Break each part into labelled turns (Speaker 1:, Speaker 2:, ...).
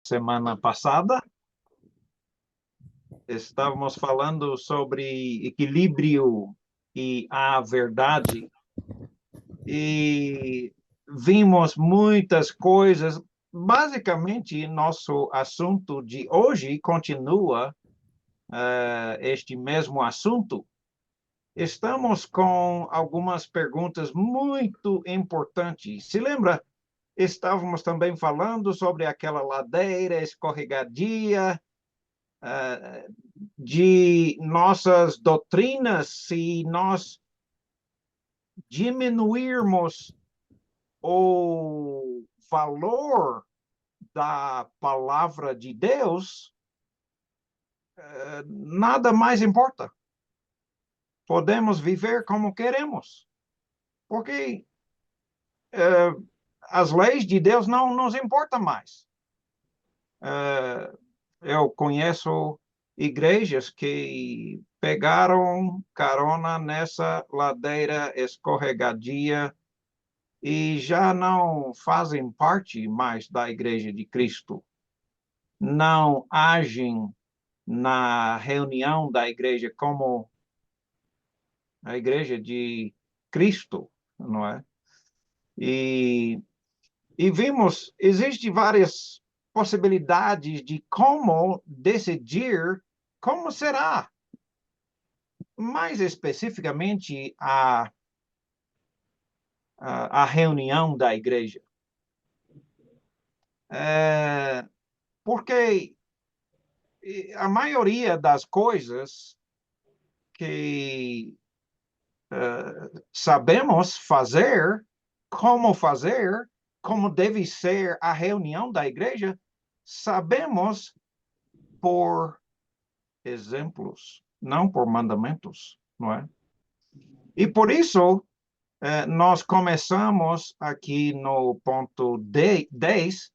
Speaker 1: Semana passada, estávamos falando sobre equilíbrio e a verdade, e vimos muitas coisas. Basicamente, nosso assunto de hoje continua este mesmo assunto. Estamos com algumas perguntas muito importantes. Se lembra, estávamos também falando sobre aquela ladeira escorregadia, de nossas doutrinas, se nós diminuirmos o valor da palavra de Deus, nada mais importa. Podemos viver como queremos, porque as leis de Deus não nos importam mais. Eu conheço igrejas que pegaram carona nessa ladeira escorregadia e já não fazem parte mais da Igreja de Cristo. Não agem na reunião da igreja como a Igreja de Cristo, não é? E, e vimos, existem várias possibilidades de como decidir como será, mais especificamente a reunião da igreja. Porque a maioria das coisas que sabemos fazer, como deve ser a reunião da igreja, sabemos por exemplos, não por mandamentos, não é? E por isso, nós começamos aqui no ponto 10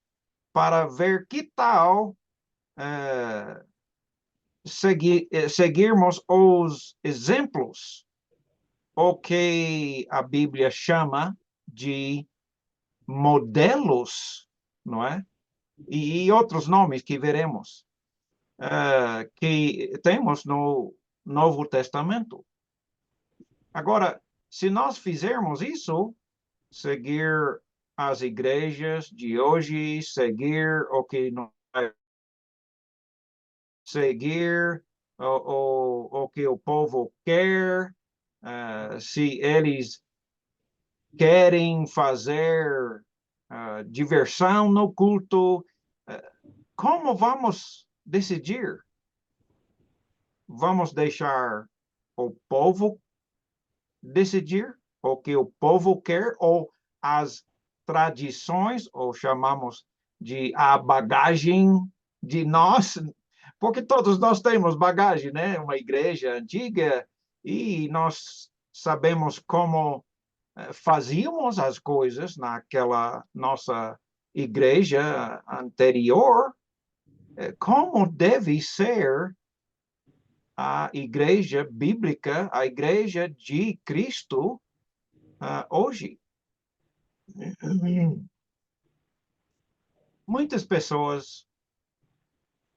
Speaker 1: para ver que tal seguirmos os exemplos, o que a Bíblia chama de modelos, não é? E outros nomes que veremos, que temos no Novo Testamento. Agora, se nós fizermos isso, seguir as igrejas de hoje, seguir o que nós seguir o que o povo quer, se eles querem fazer diversão no culto, como vamos decidir? Vamos deixar o povo decidir o que o povo quer ou as tradições, ou chamamos de a bagagem de nós, porque todos nós temos bagagem, né? Uma igreja antiga e nós sabemos como fazíamos as coisas naquela nossa igreja anterior, como deve ser a igreja bíblica, a igreja de Cristo hoje. Muitas pessoas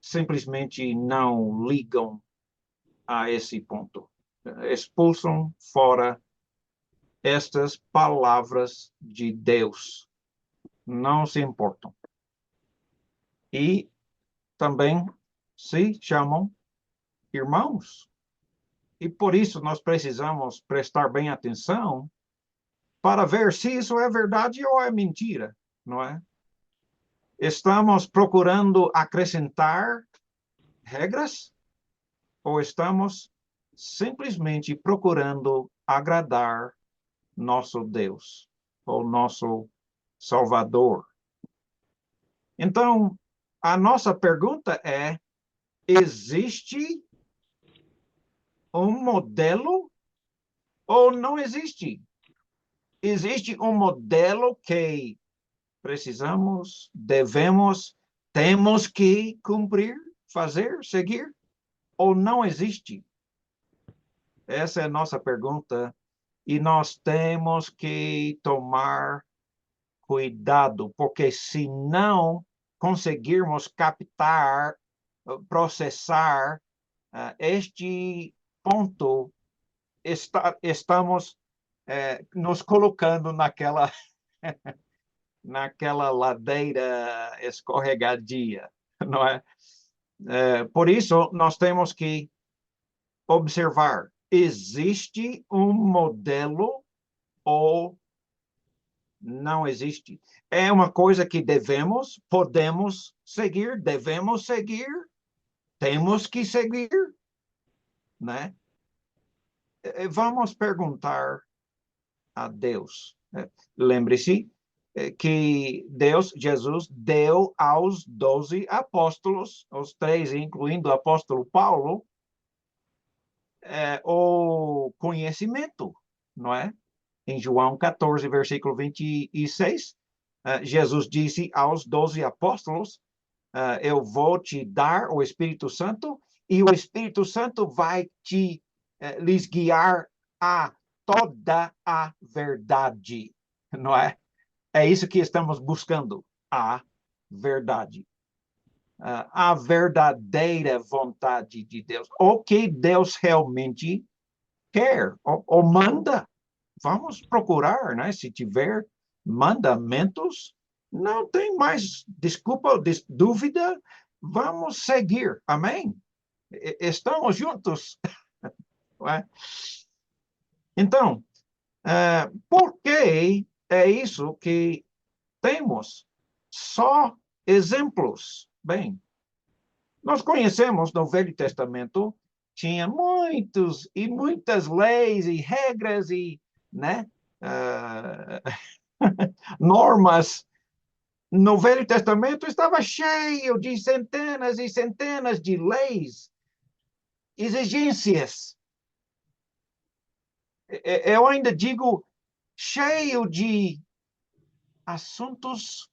Speaker 1: simplesmente não ligam a esse ponto. Expulsam fora estas palavras de Deus. Não se importam. E também se chamam irmãos. E por isso nós precisamos prestar bem atenção para ver se isso é verdade ou é mentira, não é? Estamos procurando acrescentar regras ou estamos simplesmente procurando agradar nosso Deus ou nosso Salvador? Então, a nossa pergunta é: existe um modelo ou não existe? Existe um modelo que precisamos, devemos, temos que cumprir, fazer, seguir? Ou não existe? Essa é a nossa pergunta e nós temos que tomar cuidado, porque senão conseguirmos captar, processar este ponto, estamos nos colocando naquela ladeira escorregadia, não é? Por isso, nós temos que observar, existe um modelo ou não existe? É uma coisa que podemos seguir, devemos seguir, temos que seguir, né? Vamos perguntar a Deus. Lembre-se que Jesus, deu aos 12 apóstolos, os 3, incluindo o apóstolo Paulo, o conhecimento, não é? Em João 14, versículo 26, Jesus disse aos 12 apóstolos, eu vou te dar o Espírito Santo, e o Espírito Santo vai lhes guiar a toda a verdade, não é? É isso que estamos buscando, a verdade. A verdadeira vontade de Deus. O que Deus realmente quer ou manda. Vamos procurar, né? Se tiver mandamentos, não tem mais desculpa ou dúvida, vamos seguir. Amém? Estamos juntos. Não é? Então, por que é isso que temos só exemplos? Bem, nós conhecemos no Velho Testamento, tinha muitas leis e regras e, né, normas. No Velho Testamento estava cheio de centenas e centenas de leis, exigências. Eu ainda digo cheio de assuntos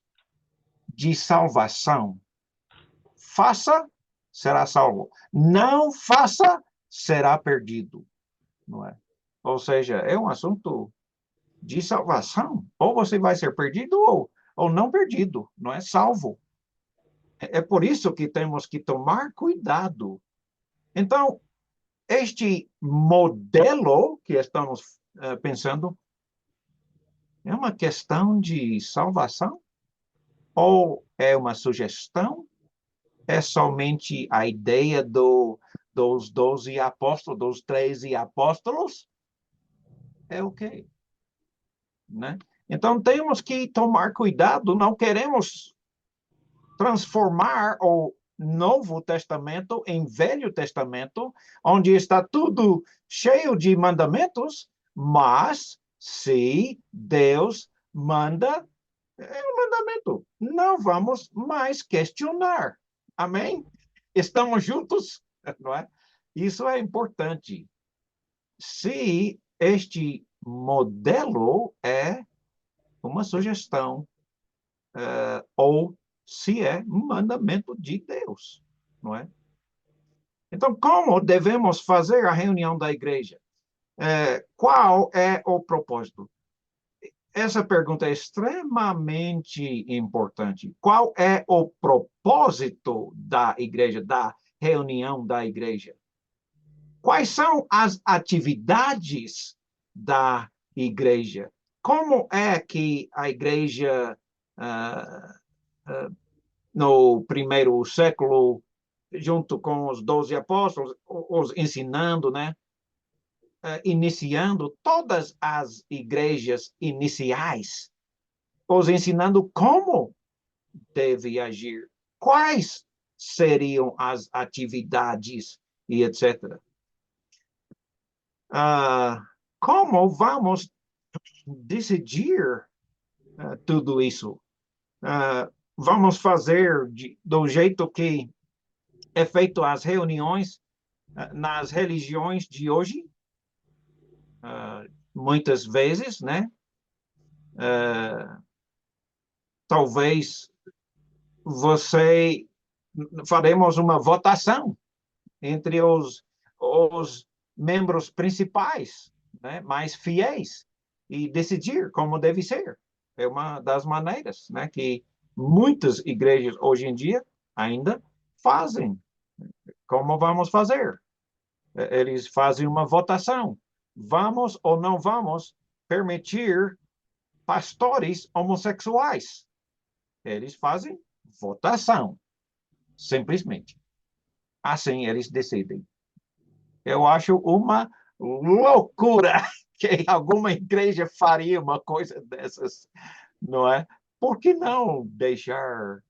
Speaker 1: de salvação. Faça, será salvo. Não faça, será perdido. Não é? Ou seja, é um assunto de salvação. Ou você vai ser perdido ou não perdido, não é? Salvo. É por isso que temos que tomar cuidado. Então, este modelo que estamos pensando é uma questão de salvação? Ou é uma sugestão? É somente a ideia dos 12 apóstolos, dos 13 apóstolos? É o quê? Né? Então, temos que tomar cuidado, não queremos transformar o Novo Testamento em Velho Testamento, onde está tudo cheio de mandamentos, mas se Deus manda, é um mandamento. Não vamos mais questionar. Amém? Estamos juntos? Não é? Isso é importante. Se este modelo é uma sugestão, ou se é um mandamento de Deus, não é? Então, como devemos fazer a reunião da igreja? Qual é o propósito? Essa pergunta é extremamente importante. Qual é o propósito da igreja, da reunião da igreja? Quais são as atividades da igreja? Como é que a igreja, no primeiro século, junto com os 12 apóstolos, os ensinando, né? Iniciando todas as igrejas iniciais, os ensinando como deve agir, quais seriam as atividades e etc. Como vamos decidir tudo isso? Vamos fazer do jeito que é feito as reuniões nas religiões de hoje? Muitas vezes, né? Talvez faremos uma votação entre os membros principais, né, mais fiéis, e decidir como deve ser. É uma das maneiras, né, que Muitas igrejas hoje em dia ainda fazem. Como vamos fazer? Eles fazem uma votação. Vamos ou não vamos permitir pastores homossexuais? Eles fazem votação, simplesmente. Assim eles decidem. Eu acho uma loucura que alguma igreja faria uma coisa dessas, não é? Por que não deixar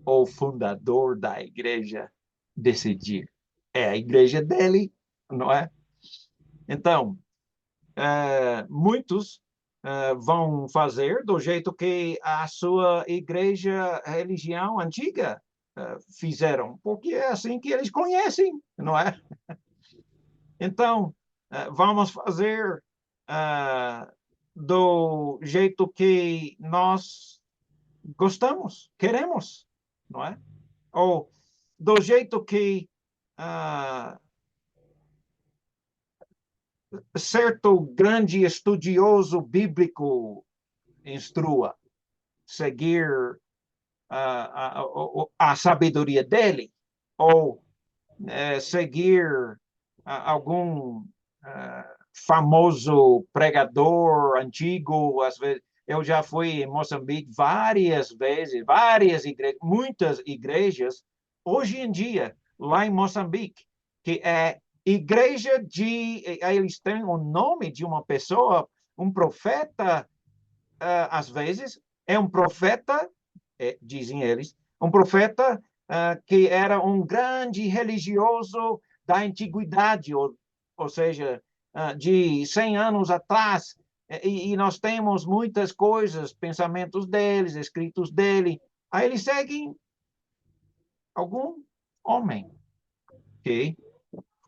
Speaker 1: o fundador da igreja decidir? É a igreja dele, não é? Então, muitos vão fazer do jeito que a sua igreja, religião antiga fizeram, porque é assim que eles conhecem, não é? Então, vamos fazer do jeito que nós gostamos, queremos, não é? Ou do jeito que ah, certo grande estudioso bíblico instrua, seguir a sabedoria dele, ou seguir algum famoso pregador antigo. Às vezes, eu já fui em Moçambique várias vezes, várias igrejas, muitas igrejas, hoje em dia, lá em Moçambique, que é igreja de. Eles têm o nome de uma pessoa, um profeta, às vezes, é um profeta, dizem eles, um profeta que era um grande religioso da antiguidade, ou seja, de 100 anos atrás, e nós temos muitas coisas, pensamentos deles, escritos dele. Aí eles seguem algum homem que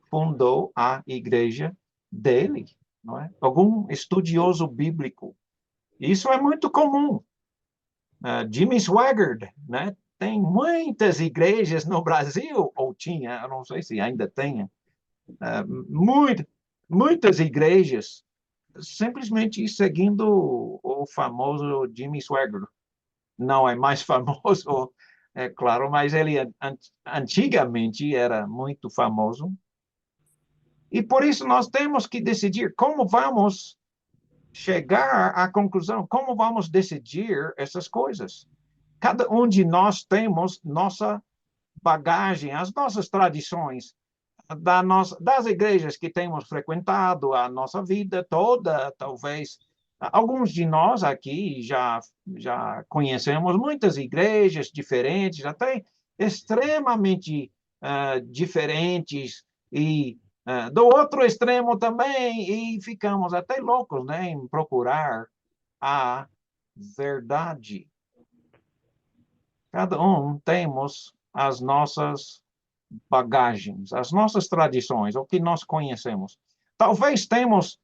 Speaker 1: fundou a igreja dele, não é? Algum estudioso bíblico. Isso é muito comum. Jimmy Swaggart, né? Tem muitas igrejas no Brasil, ou tinha, eu não sei se ainda tem, muito, muitas igrejas simplesmente seguindo o famoso Jimmy Swaggart. Não é mais famoso, é claro, mas ele antigamente era muito famoso. E por isso nós temos que decidir como vamos chegar à conclusão, como vamos decidir essas coisas. Cada um de nós temos nossa bagagem, as nossas tradições, das igrejas que temos frequentado a nossa vida toda, talvez. Alguns de nós aqui já conhecemos muitas igrejas diferentes, até extremamente diferentes, e do outro extremo também, e ficamos até loucos, né, em procurar a verdade. Cada um temos as nossas bagagens, as nossas tradições, o que nós conhecemos. Talvez temos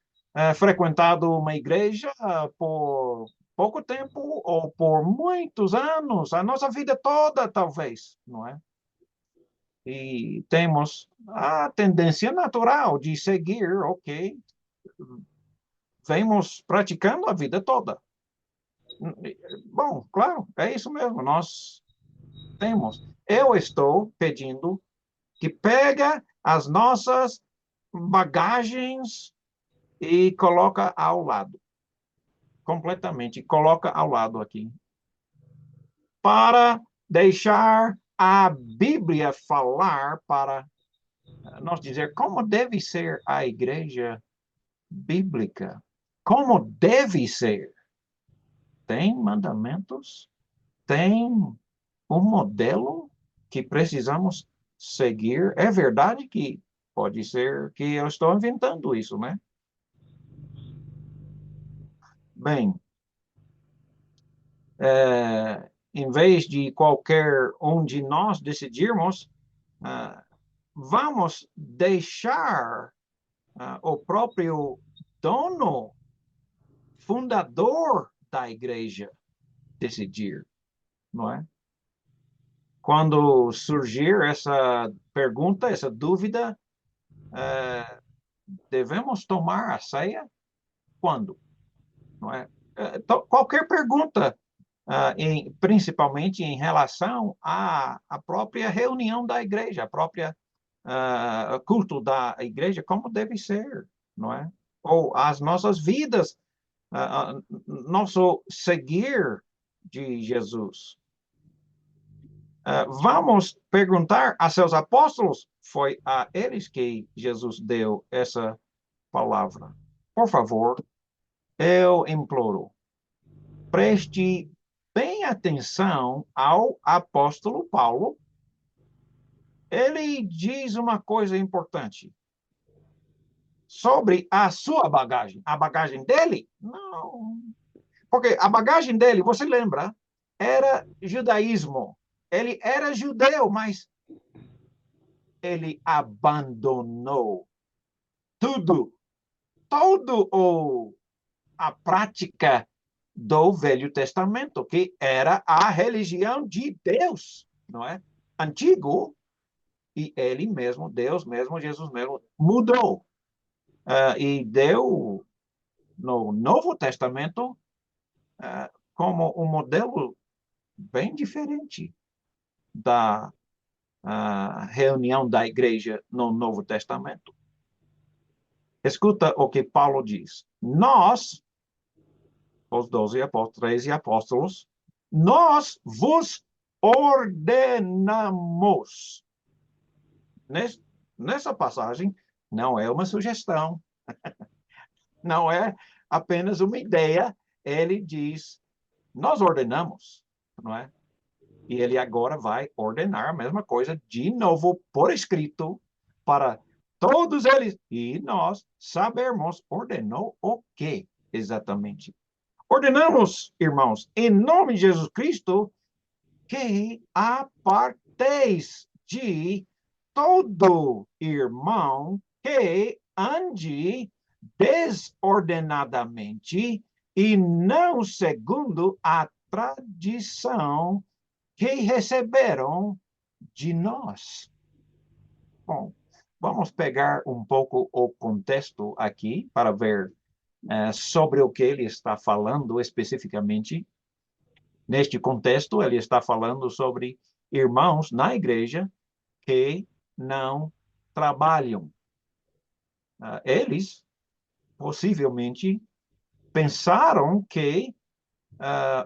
Speaker 1: frequentado uma igreja por pouco tempo ou por muitos anos, a nossa vida toda, talvez, não é? E temos a tendência natural de seguir, ok, vemos praticando a vida toda. Bom, claro, é isso mesmo, nós temos. Eu estou pedindo que pega as nossas bagagens e coloca ao lado, completamente, coloca ao lado aqui, para deixar a Bíblia falar, para nós dizer como deve ser a igreja bíblica, como deve ser. Tem mandamentos, tem um modelo que precisamos seguir. É verdade que pode ser que eu estou inventando isso, né? Bem, em vez de qualquer um de nós decidirmos, ah, vamos deixar o próprio dono, fundador da igreja, decidir, não é? Quando surgir essa pergunta, essa dúvida, devemos tomar a ceia quando? Não é? Qualquer pergunta principalmente em relação à própria reunião da igreja, a própria culto da igreja, como deve ser, não é? Ou as nossas vidas, nosso seguir de Jesus. Vamos perguntar a seus apóstolos, foi a eles que Jesus deu essa palavra. Por favor, eu imploro, preste bem atenção ao apóstolo Paulo. Ele diz uma coisa importante sobre a sua bagagem. A bagagem dele? Não. Porque a bagagem dele, você lembra, era judaísmo. Ele era judeu, mas ele abandonou tudo, a prática do Velho Testamento, que era a religião de Deus, não é? Antigo, e ele mesmo, Deus mesmo, Jesus mesmo, mudou. E deu no Novo Testamento como um modelo bem diferente da reunião da igreja no Novo Testamento. Escuta o que Paulo diz. Nós, os 13 apóstolos, nós vos ordenamos. Nessa passagem, não é uma sugestão, não é apenas uma ideia. Ele diz, nós ordenamos, não é? E ele agora vai ordenar a mesma coisa de novo por escrito para todos eles. E nós sabermos, ordenou o quê exatamente? Ordenamos, irmãos, em nome de Jesus Cristo, que aparteis de todo irmão que ande desordenadamente e não segundo a tradição que receberam de nós. Bom, vamos pegar um pouco o contexto aqui para ver sobre o que ele está falando especificamente. Neste contexto, ele está falando sobre irmãos na igreja que não trabalham. Eles, possivelmente, pensaram que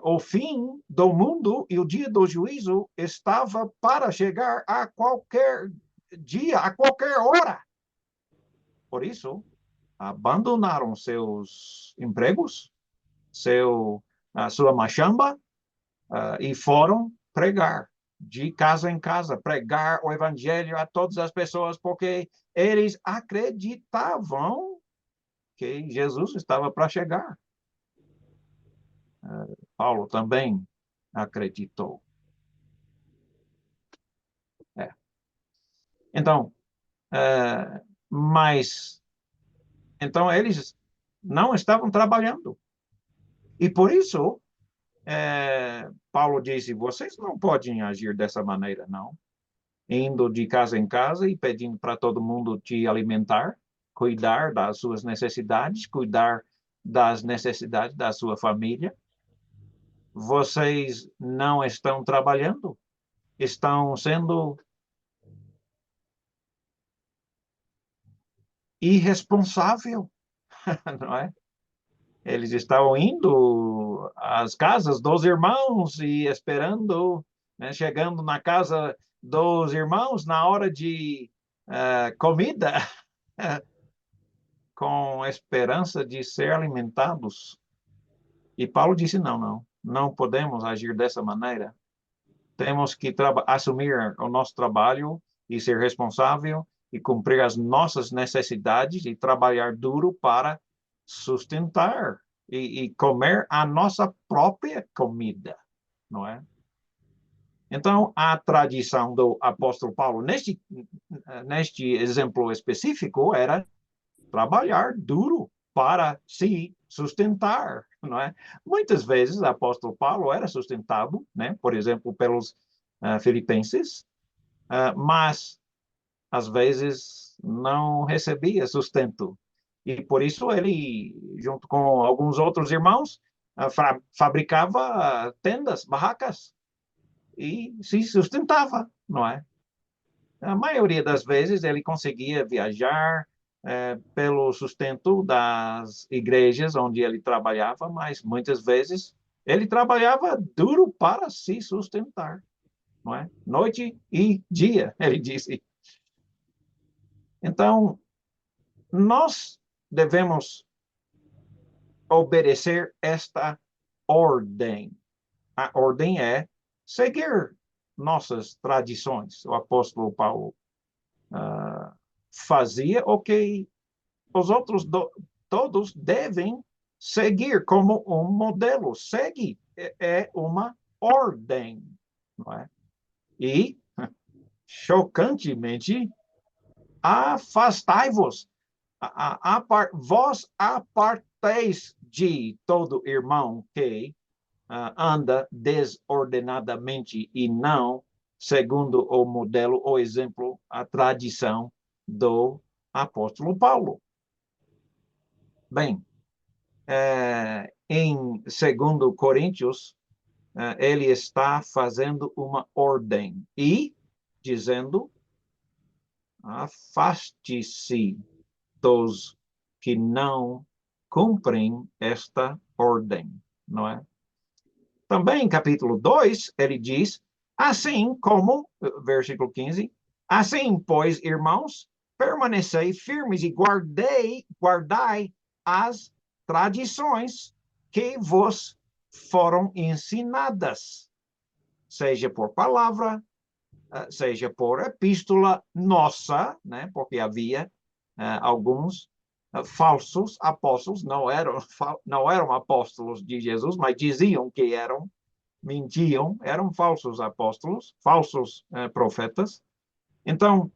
Speaker 1: o fim do mundo e o dia do juízo estava para chegar a qualquer dia, a qualquer hora. Por isso, abandonaram seus empregos, sua machamba, e foram pregar de casa em casa, pregar o evangelho a todas as pessoas, porque eles acreditavam que Jesus estava para chegar. Paulo também acreditou. Então, mas então eles não estavam trabalhando. E por isso, Paulo disse, vocês não podem agir dessa maneira, não. Indo de casa em casa e pedindo para todo mundo te alimentar, cuidar das suas necessidades, cuidar das necessidades da sua família. Vocês não estão trabalhando, estão sendo irresponsável, não é? Eles estavam indo às casas dos irmãos e esperando, né, chegando na casa dos irmãos na hora de comida, com esperança de ser alimentados. E Paulo disse, não podemos agir dessa maneira. Temos que assumir o nosso trabalho e ser responsável e cumprir as nossas necessidades e trabalhar duro para sustentar e comer a nossa própria comida, não é? Então, a tradição do apóstolo Paulo, neste exemplo específico, era trabalhar duro para se sustentar, não é? Muitas vezes o apóstolo Paulo era sustentado, né, por exemplo, pelos filipenses, mas às vezes não recebia sustento. E por isso ele, junto com alguns outros irmãos, fabricava tendas, barracas, e se sustentava, não é? A maioria das vezes ele conseguia viajar pelo sustento das igrejas onde ele trabalhava, mas muitas vezes ele trabalhava duro para se sustentar, não é? Noite e dia, ele disse. Então, nós devemos obedecer esta ordem. A ordem é seguir nossas tradições. O apóstolo Paulo fazia o que os outros todos devem seguir como um modelo. Segue é uma ordem, não é? E, chocantemente, afastai-vos. Vós aparteis de todo irmão que anda desordenadamente e não segundo o modelo, o exemplo, a tradição do apóstolo Paulo. Bem, em 2 Coríntios, ele está fazendo uma ordem e dizendo: afaste-se dos que não cumprem esta ordem, não é? Também em capítulo 2, ele diz, assim como, versículo 15, assim, pois, irmãos, permanecei firmes e guardai as tradições que vos foram ensinadas, seja por palavra, seja por epístola nossa, né, porque havia alguns falsos apóstolos, não eram apóstolos de Jesus, mas diziam que eram, mentiam, eram falsos apóstolos, falsos profetas. Então,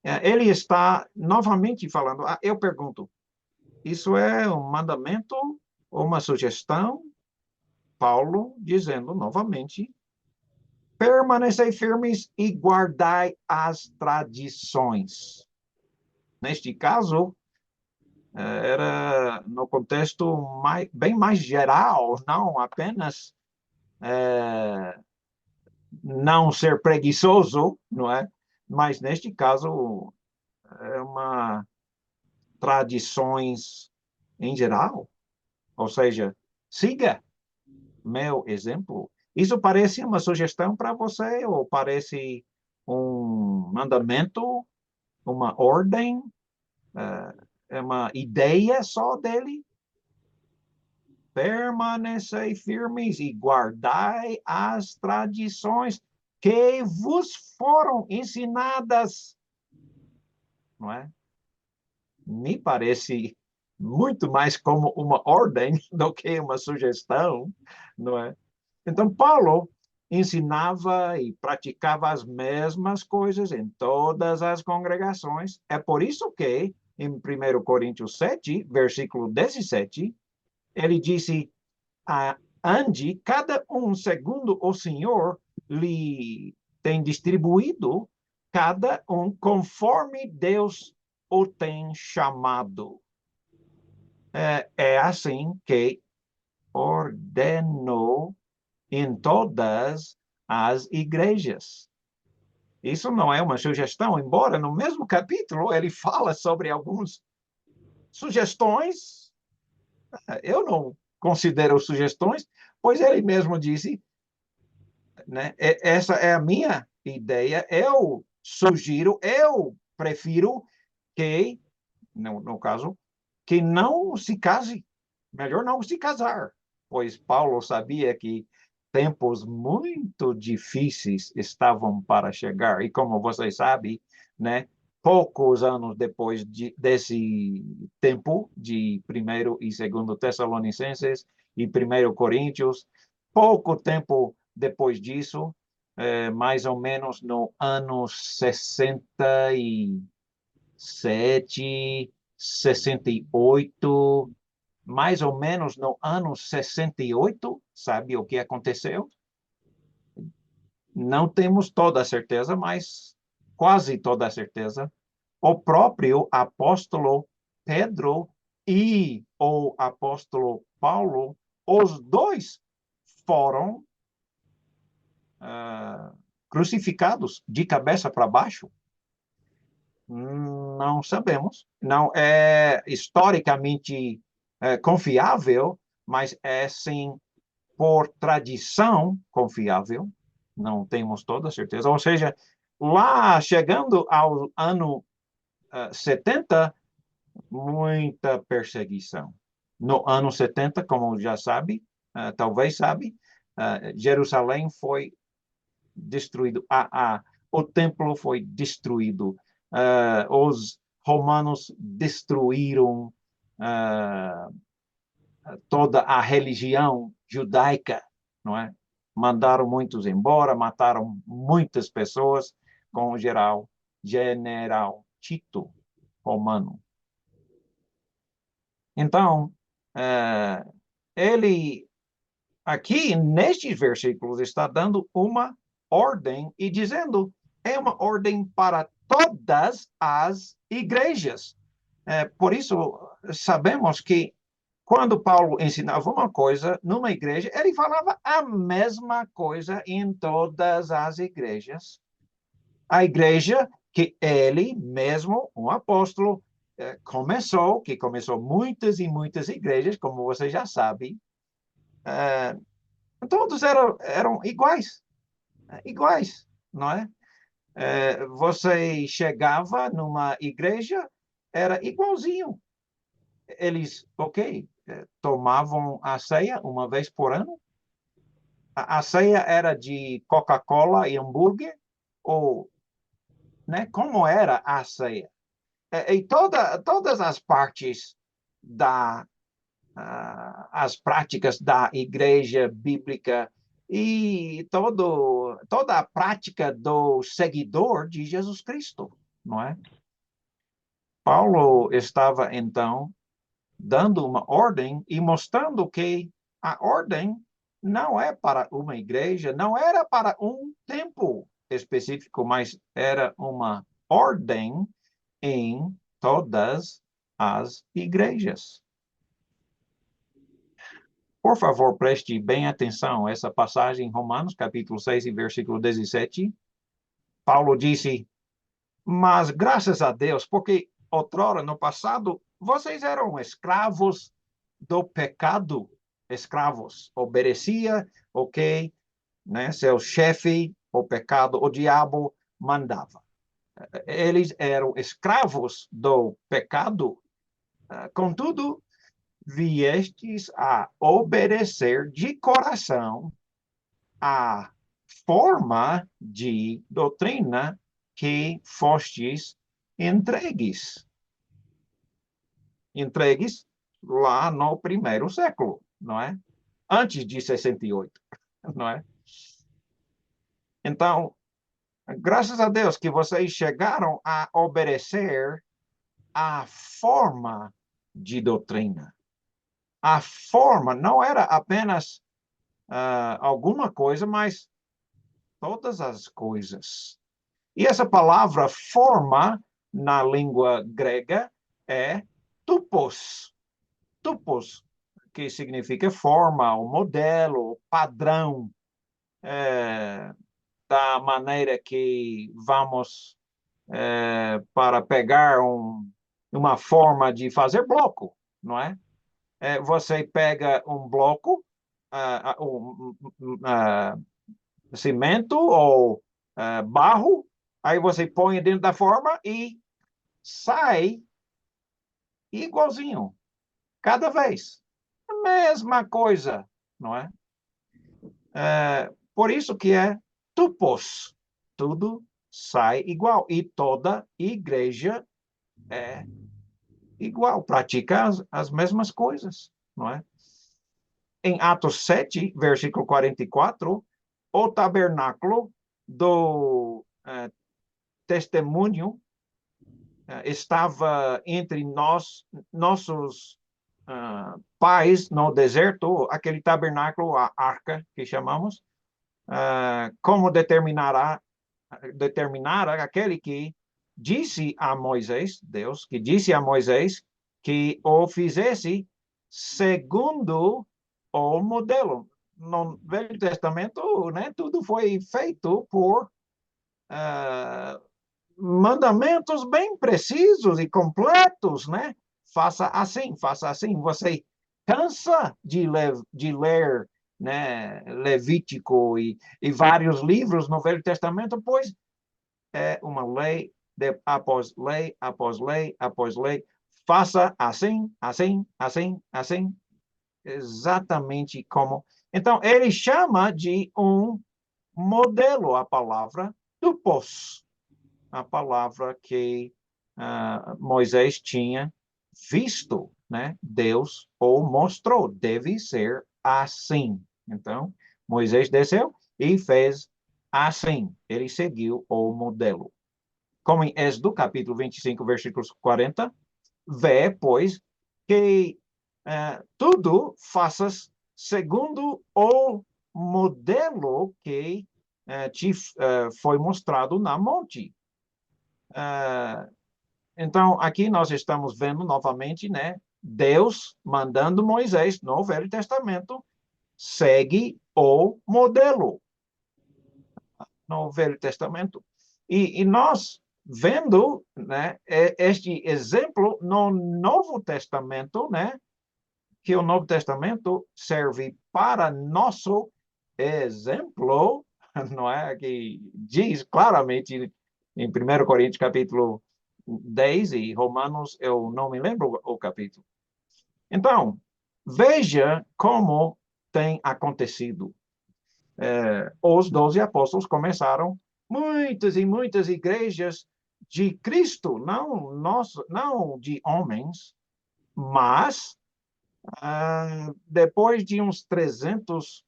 Speaker 1: ele está novamente falando, eu pergunto, isso é um mandamento ou uma sugestão? Paulo dizendo novamente, permanecei firmes e guardai as tradições. Neste caso, era no contexto bem mais geral, não apenas não ser preguiçoso, não é? Mas neste caso é uma tradições em geral, ou seja, siga meu exemplo. Isso parece uma sugestão para você ou parece um mandamento, uma ordem, é uma ideia só dele? Permanecei firmes e guardai as tradições que vos foram ensinadas, não é? Me parece muito mais como uma ordem do que uma sugestão, não é? Então, Paulo ensinava e praticava as mesmas coisas em todas as congregações. É por isso que, em 1 Coríntios 7, versículo 17, ele disse, ande cada um segundo o Senhor lhe tem distribuído, cada um conforme Deus o tem chamado. É assim que ordenou em todas as igrejas. Isso não é uma sugestão, embora no mesmo capítulo ele fala sobre algumas sugestões. Eu não considero sugestões, pois ele mesmo disse, né? Essa é a minha ideia. Eu sugiro, eu prefiro que, no caso, que não se case. Melhor não se casar, pois Paulo sabia que tempos muito difíceis estavam para chegar. E como vocês sabem, né? Poucos anos depois desse tempo de 1º e 2º Tessalonicenses e 1º Coríntios, pouco tempo depois disso, mais ou menos no ano 67, 68, mais ou menos no ano 68, sabe o que aconteceu? Não temos toda a certeza, mas quase toda a certeza. O próprio apóstolo Pedro e o apóstolo Paulo os dois foram crucificados de cabeça para baixo? Não sabemos. Não é historicamente confiável, mas é sim por tradição confiável. Não temos toda certeza. Ou seja, lá chegando ao ano 70, muita perseguição. No ano 70, como já sabe, talvez sabe, Jerusalém foi destruído. O templo foi destruído. Os romanos destruíram toda a religião judaica, não é? Mandaram muitos embora, mataram muitas pessoas, com o general Tito romano. Então, ele aqui nestes versículos está dando uma ordem e dizendo é uma ordem para todas as igrejas. Por isso, sabemos que quando Paulo ensinava uma coisa numa igreja, ele falava a mesma coisa em todas as igrejas. A igreja que ele mesmo, um apóstolo, que começou muitas e muitas igrejas, como você já sabe, todos eram iguais, não é? Você chegava numa igreja, era igualzinho. Eles, ok, tomavam a ceia uma vez por ano. A ceia era de Coca-Cola e hambúrguer, ou, né, como era a ceia? E todas as partes da as práticas da igreja bíblica e toda a prática do seguidor de Jesus Cristo, não é? Paulo estava, então, dando uma ordem e mostrando que a ordem não é para uma igreja, não era para um tempo específico, mas era uma ordem em todas as igrejas. Por favor, preste bem atenção a essa passagem em Romanos, capítulo 6, versículo 17. Paulo disse, mas graças a Deus, porque outrora, no passado, vocês eram escravos do pecado, escravos, obedecia, ok, né, seu chefe, o pecado, o diabo mandava. Eles eram escravos do pecado, contudo, viestes a obedecer de coração a forma de doutrina que fostes entregues. Entregues lá no primeiro século, não é? Antes de 68, não é? Então, graças a Deus que vocês chegaram a obedecer a forma de doutrina. A forma não era apenas alguma coisa, mas todas as coisas. E essa palavra forma, na língua grega, é tupos. Tupos, que significa forma, o modelo, o padrão, da maneira que vamos para pegar uma forma de fazer bloco, não é? Você pega um bloco, cimento ou barro, aí você põe dentro da forma e sai igualzinho, cada vez. A mesma coisa, não é? Por isso que é tupos. Tudo sai igual. E toda igreja é igual, pratica as mesmas coisas, não é? Em Atos 7, versículo 44, o tabernáculo do testemunho estava entre nossos pais no deserto, aquele tabernáculo, a arca que chamamos, como determinar aquele que disse a Moisés, Deus, que disse a Moisés que o fizesse segundo ou modelo. No Velho Testamento, né, tudo foi feito por mandamentos bem precisos e completos, né? Faça assim, faça assim. Você cansa de ler, né, Levítico e vários livros no Velho Testamento, pois é uma lei após lei, após lei, após lei. Faça assim, assim, assim, assim, exatamente como. Então, ele chama de um modelo a palavra tupos, a palavra que Moisés tinha visto, né? Deus o mostrou, deve ser assim. Então, Moisés desceu e fez assim. Ele seguiu o modelo. Como em Êxodo, capítulo 25, versículos 40, vê, pois, que tudo faças segundo o modelo que te foi mostrado na monte. Então, aqui nós estamos vendo novamente, né, Deus mandando Moisés no Velho Testamento segue o modelo no Velho Testamento. E nós vendo, né, este exemplo no Novo Testamento, né, que o Novo Testamento serve para nosso exemplo, não é? Que diz claramente em 1 Coríntios capítulo 10 e Romanos, eu não me lembro o capítulo. Então, veja como tem acontecido. Os 12 apóstolos começaram muitas e muitas igrejas de Cristo, não de homens, mas depois de uns 300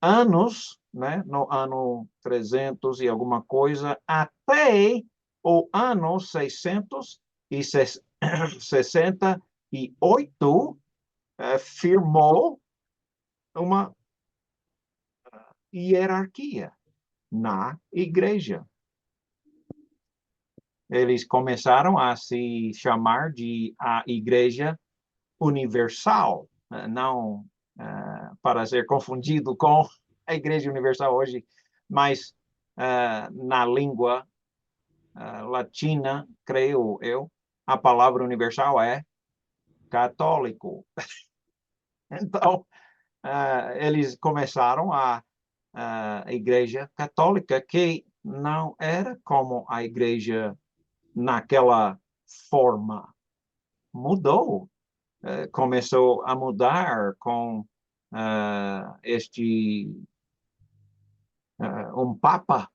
Speaker 1: anos, né, no ano 300 e alguma coisa, até o ano 668, firmou uma hierarquia na igreja. Eles começaram a se chamar de a Igreja Universal, não para ser confundido com a Igreja Universal hoje, mas na língua latina, creio eu, a palavra universal é católico. Então, eles começaram a Igreja Católica, que não era como a Igreja naquela forma. Mudou, começou a mudar com um Papa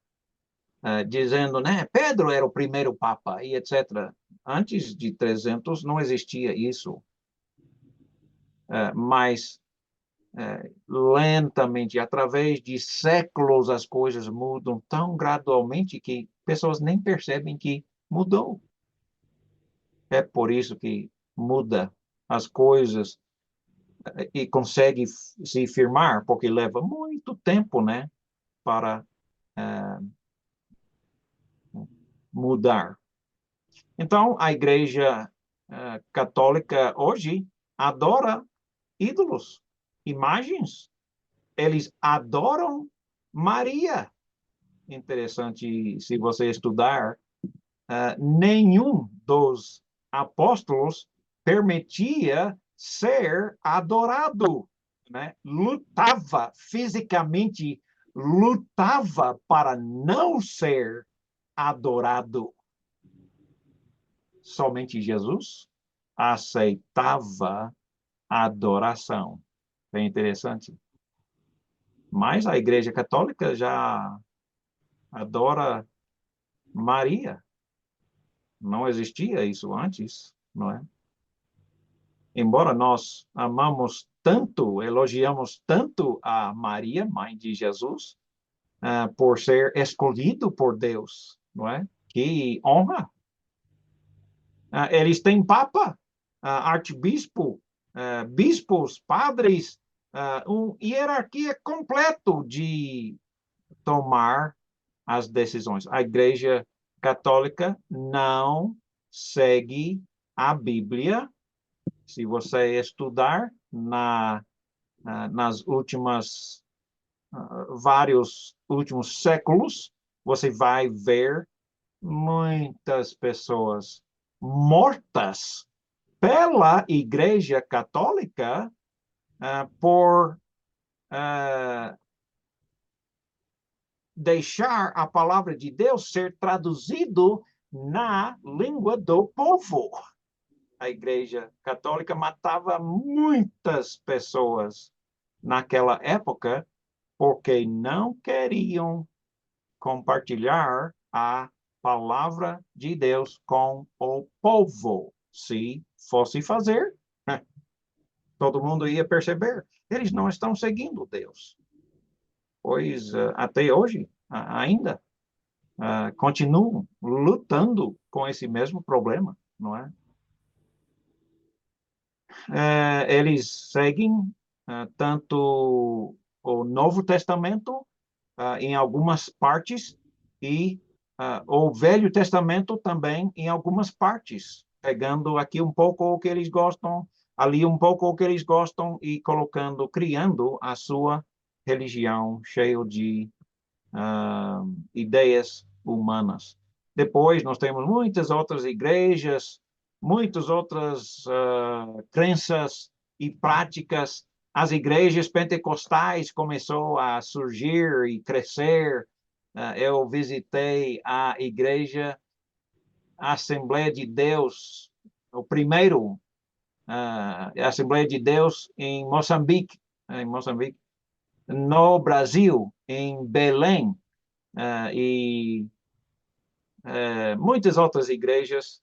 Speaker 1: dizendo, né, Pedro era o primeiro Papa e etc. Antes de 300 não existia isso, mas lentamente, através de séculos, as coisas mudam tão gradualmente que pessoas nem percebem que mudou. É por isso que muda as coisas e consegue se firmar, porque leva muito tempo, né, para mudar. Então, a Igreja Católica hoje adora ídolos, imagens. Eles adoram Maria. Interessante, se você estudar, nenhum dos apóstolos permitia ser adorado, né? Lutava fisicamente, lutava para não ser adorado. Somente Jesus aceitava adoração. Bem interessante. Mas a Igreja Católica já adora Maria. Não existia isso antes, não é? Embora nós amamos tanto, elogiamos tanto a Maria, mãe de Jesus, por ser escolhido por Deus, não é? Que honra. Eles têm papa, arcebispo, bispos, padres, uma hierarquia completo de tomar as decisões. A Igreja Católica não segue a Bíblia. Se você estudar na nas últimas vários últimos séculos, você vai ver muitas pessoas mortas pela Igreja Católica por deixar a palavra de Deus ser traduzido na língua do povo. A Igreja Católica matava muitas pessoas naquela época porque não queriam compartilhar a palavra de Deus com o povo. Se fosse fazer, todo mundo ia perceber. Eles não estão seguindo Deus. Pois até hoje, ainda, continuam lutando com esse mesmo problema, não é? Eles seguem tanto o Novo Testamento em algumas partes e o Velho Testamento também em algumas partes, pegando aqui um pouco o que eles gostam, ali um pouco o que eles gostam e colocando, criando a sua religião cheio de ideias humanas. Depois nós temos muitas outras igrejas, muitas outras crenças e práticas. As igrejas pentecostais começou a surgir e crescer. Eu visitei a igreja Assembleia de Deus, o primeiro Assembleia de Deus em Moçambique, no Brasil, em Belém, e muitas outras igrejas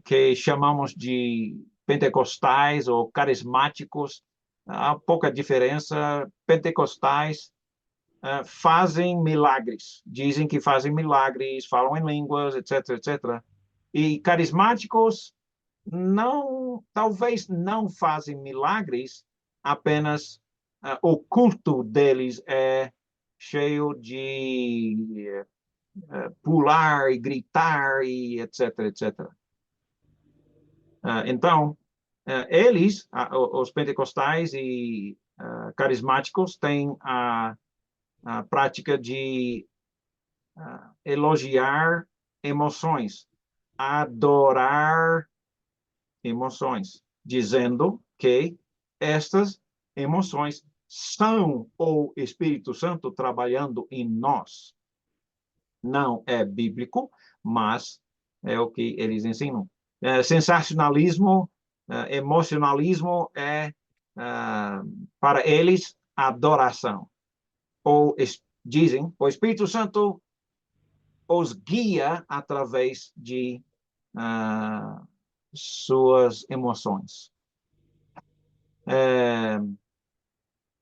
Speaker 1: que chamamos de pentecostais ou carismáticos. Há pouca diferença. Pentecostais fazem milagres, dizem que fazem milagres, falam em línguas, etc, etc. E carismáticos não, talvez não fazem milagres, apenas o culto deles é cheio de pular e gritar e etc, etc. Então, eles, os pentecostais e carismáticos, têm a prática de elogiar emoções, adorar emoções, dizendo que estas emoções são o Espírito Santo trabalhando em nós. Não é bíblico, mas é o que eles ensinam. Sensacionalismo, emocionalismo é, para eles, adoração. Ou dizem, o Espírito Santo os guia através de suas emoções.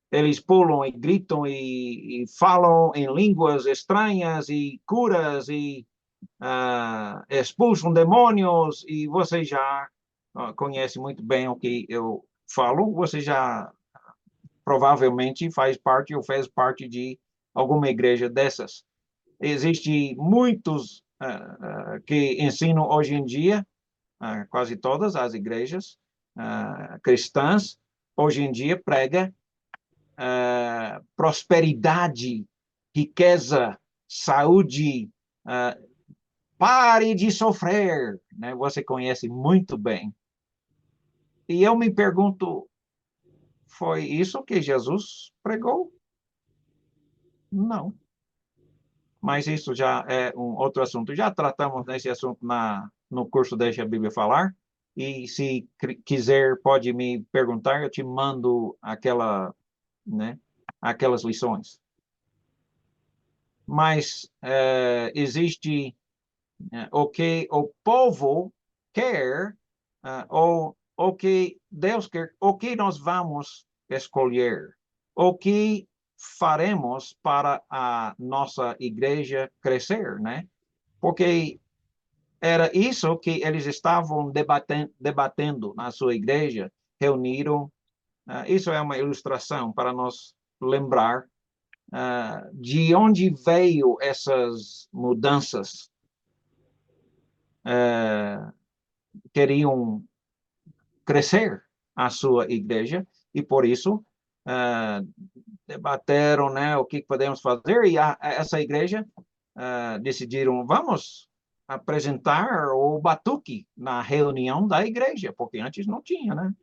Speaker 1: Eles pulam e gritam e falam em línguas estranhas e curas e expulsam demônios, e você já conhece muito bem o que eu falo, você já provavelmente faz parte ou fez parte de alguma igreja dessas. Existem muitos que ensinam hoje em dia, quase todas as igrejas cristãs, hoje em dia prega prosperidade, riqueza, saúde, pare de sofrer, né? Você conhece muito bem. E eu me pergunto, foi isso que Jesus pregou? Não. Mas isso já é um outro assunto. Já tratamos desse assunto no curso Deixa a Bíblia Falar. E se quiser, pode me perguntar, eu te mando né, aquelas lições. Mas existe o que o povo quer, o que Deus quer, o que nós vamos escolher, o que faremos para a nossa igreja crescer, né? Porque era isso que eles estavam debatendo na sua igreja, reuniram. Isso é uma ilustração para nós lembrar de onde veio essas mudanças. Queriam crescer a sua igreja e por isso debateram, né, o que podemos fazer, e essa igreja decidiram, vamos apresentar o batuque na reunião da igreja, porque antes não tinha, né?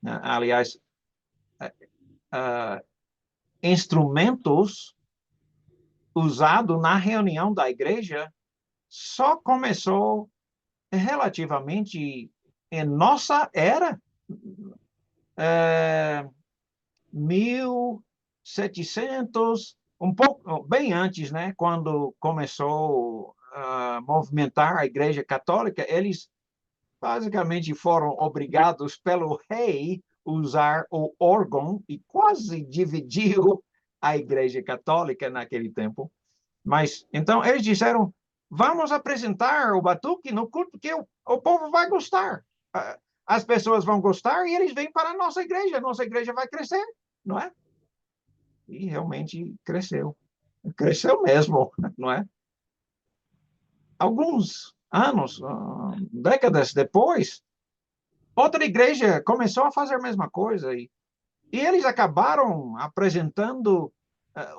Speaker 1: Aliás, instrumentos usados na reunião da igreja só começou relativamente em nossa era, 1700, um pouco, bem antes, né, quando começou a movimentar a Igreja Católica, eles basicamente foram obrigados pelo rei a usar o órgão e quase dividiu a Igreja Católica naquele tempo. Mas, então, eles disseram, vamos apresentar o batuque no culto que o povo vai gostar. As pessoas vão gostar e eles vêm para a nossa igreja vai crescer, não é? E realmente cresceu. Cresceu mesmo, não é? Alguns anos, décadas depois, outra igreja começou a fazer a mesma coisa e eles acabaram apresentando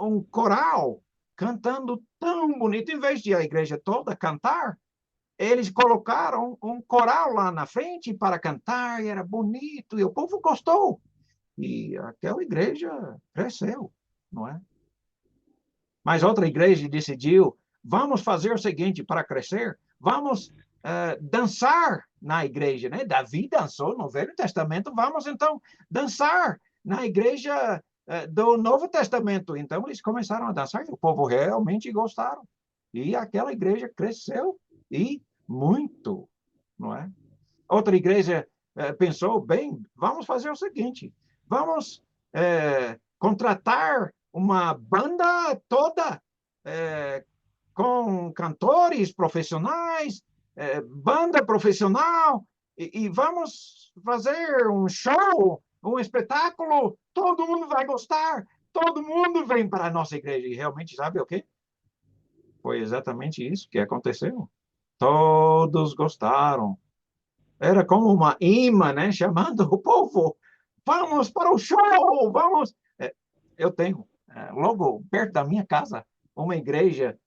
Speaker 1: um coral, cantando tão bonito. Em vez de a igreja toda cantar, eles colocaram um coral lá na frente para cantar, e era bonito, e o povo gostou. E aquela igreja cresceu, não é? Mas outra igreja decidiu, vamos fazer o seguinte para crescer, vamos dançar na igreja, né? Davi dançou no Velho Testamento, vamos então dançar na igreja do Novo Testamento. Então eles começaram a dançar e o povo realmente gostaram. E aquela igreja cresceu e muito, não é? Outra igreja pensou, bem, vamos fazer o seguinte, vamos contratar uma banda toda com cantores profissionais, banda profissional, e vamos fazer um show, um espetáculo, todo mundo vai gostar, todo mundo vem para a nossa igreja. E realmente, sabe o quê? Foi exatamente isso que aconteceu. Todos gostaram. Era como uma imã, né? Chamando o povo. Vamos para o show, vamos. Eu tenho, logo perto da minha casa, uma igreja,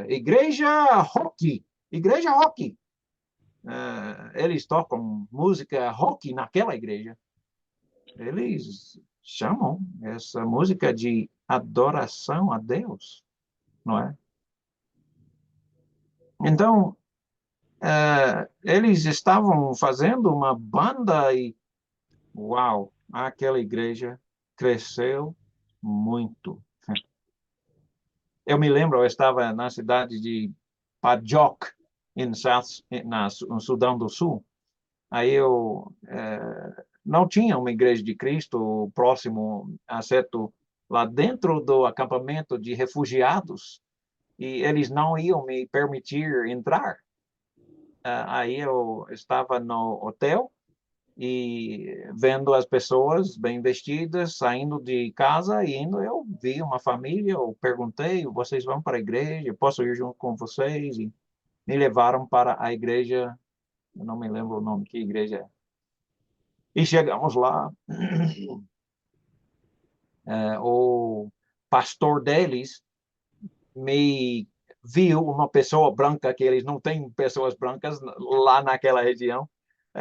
Speaker 1: igreja rock, igreja rock. Eles tocam música rock naquela igreja. Eles chamam essa música de adoração a Deus, não é? Então, eles estavam fazendo uma banda e, uau, aquela igreja cresceu muito. Eu me lembro, eu estava na cidade de Pajok, no Sudão do Sul. Aí eu não tinha uma igreja de Cristo próximo, exceto lá dentro do acampamento de refugiados, e eles não iam me permitir entrar. Aí eu estava no hotel e vendo as pessoas bem vestidas saindo de casa e indo, eu vi uma família, eu perguntei, vocês vão para a igreja, posso ir junto com vocês? E me levaram para a igreja, eu não me lembro o nome, que igreja é. E chegamos lá, o pastor deles me viu, uma pessoa branca, que eles não têm pessoas brancas lá naquela região,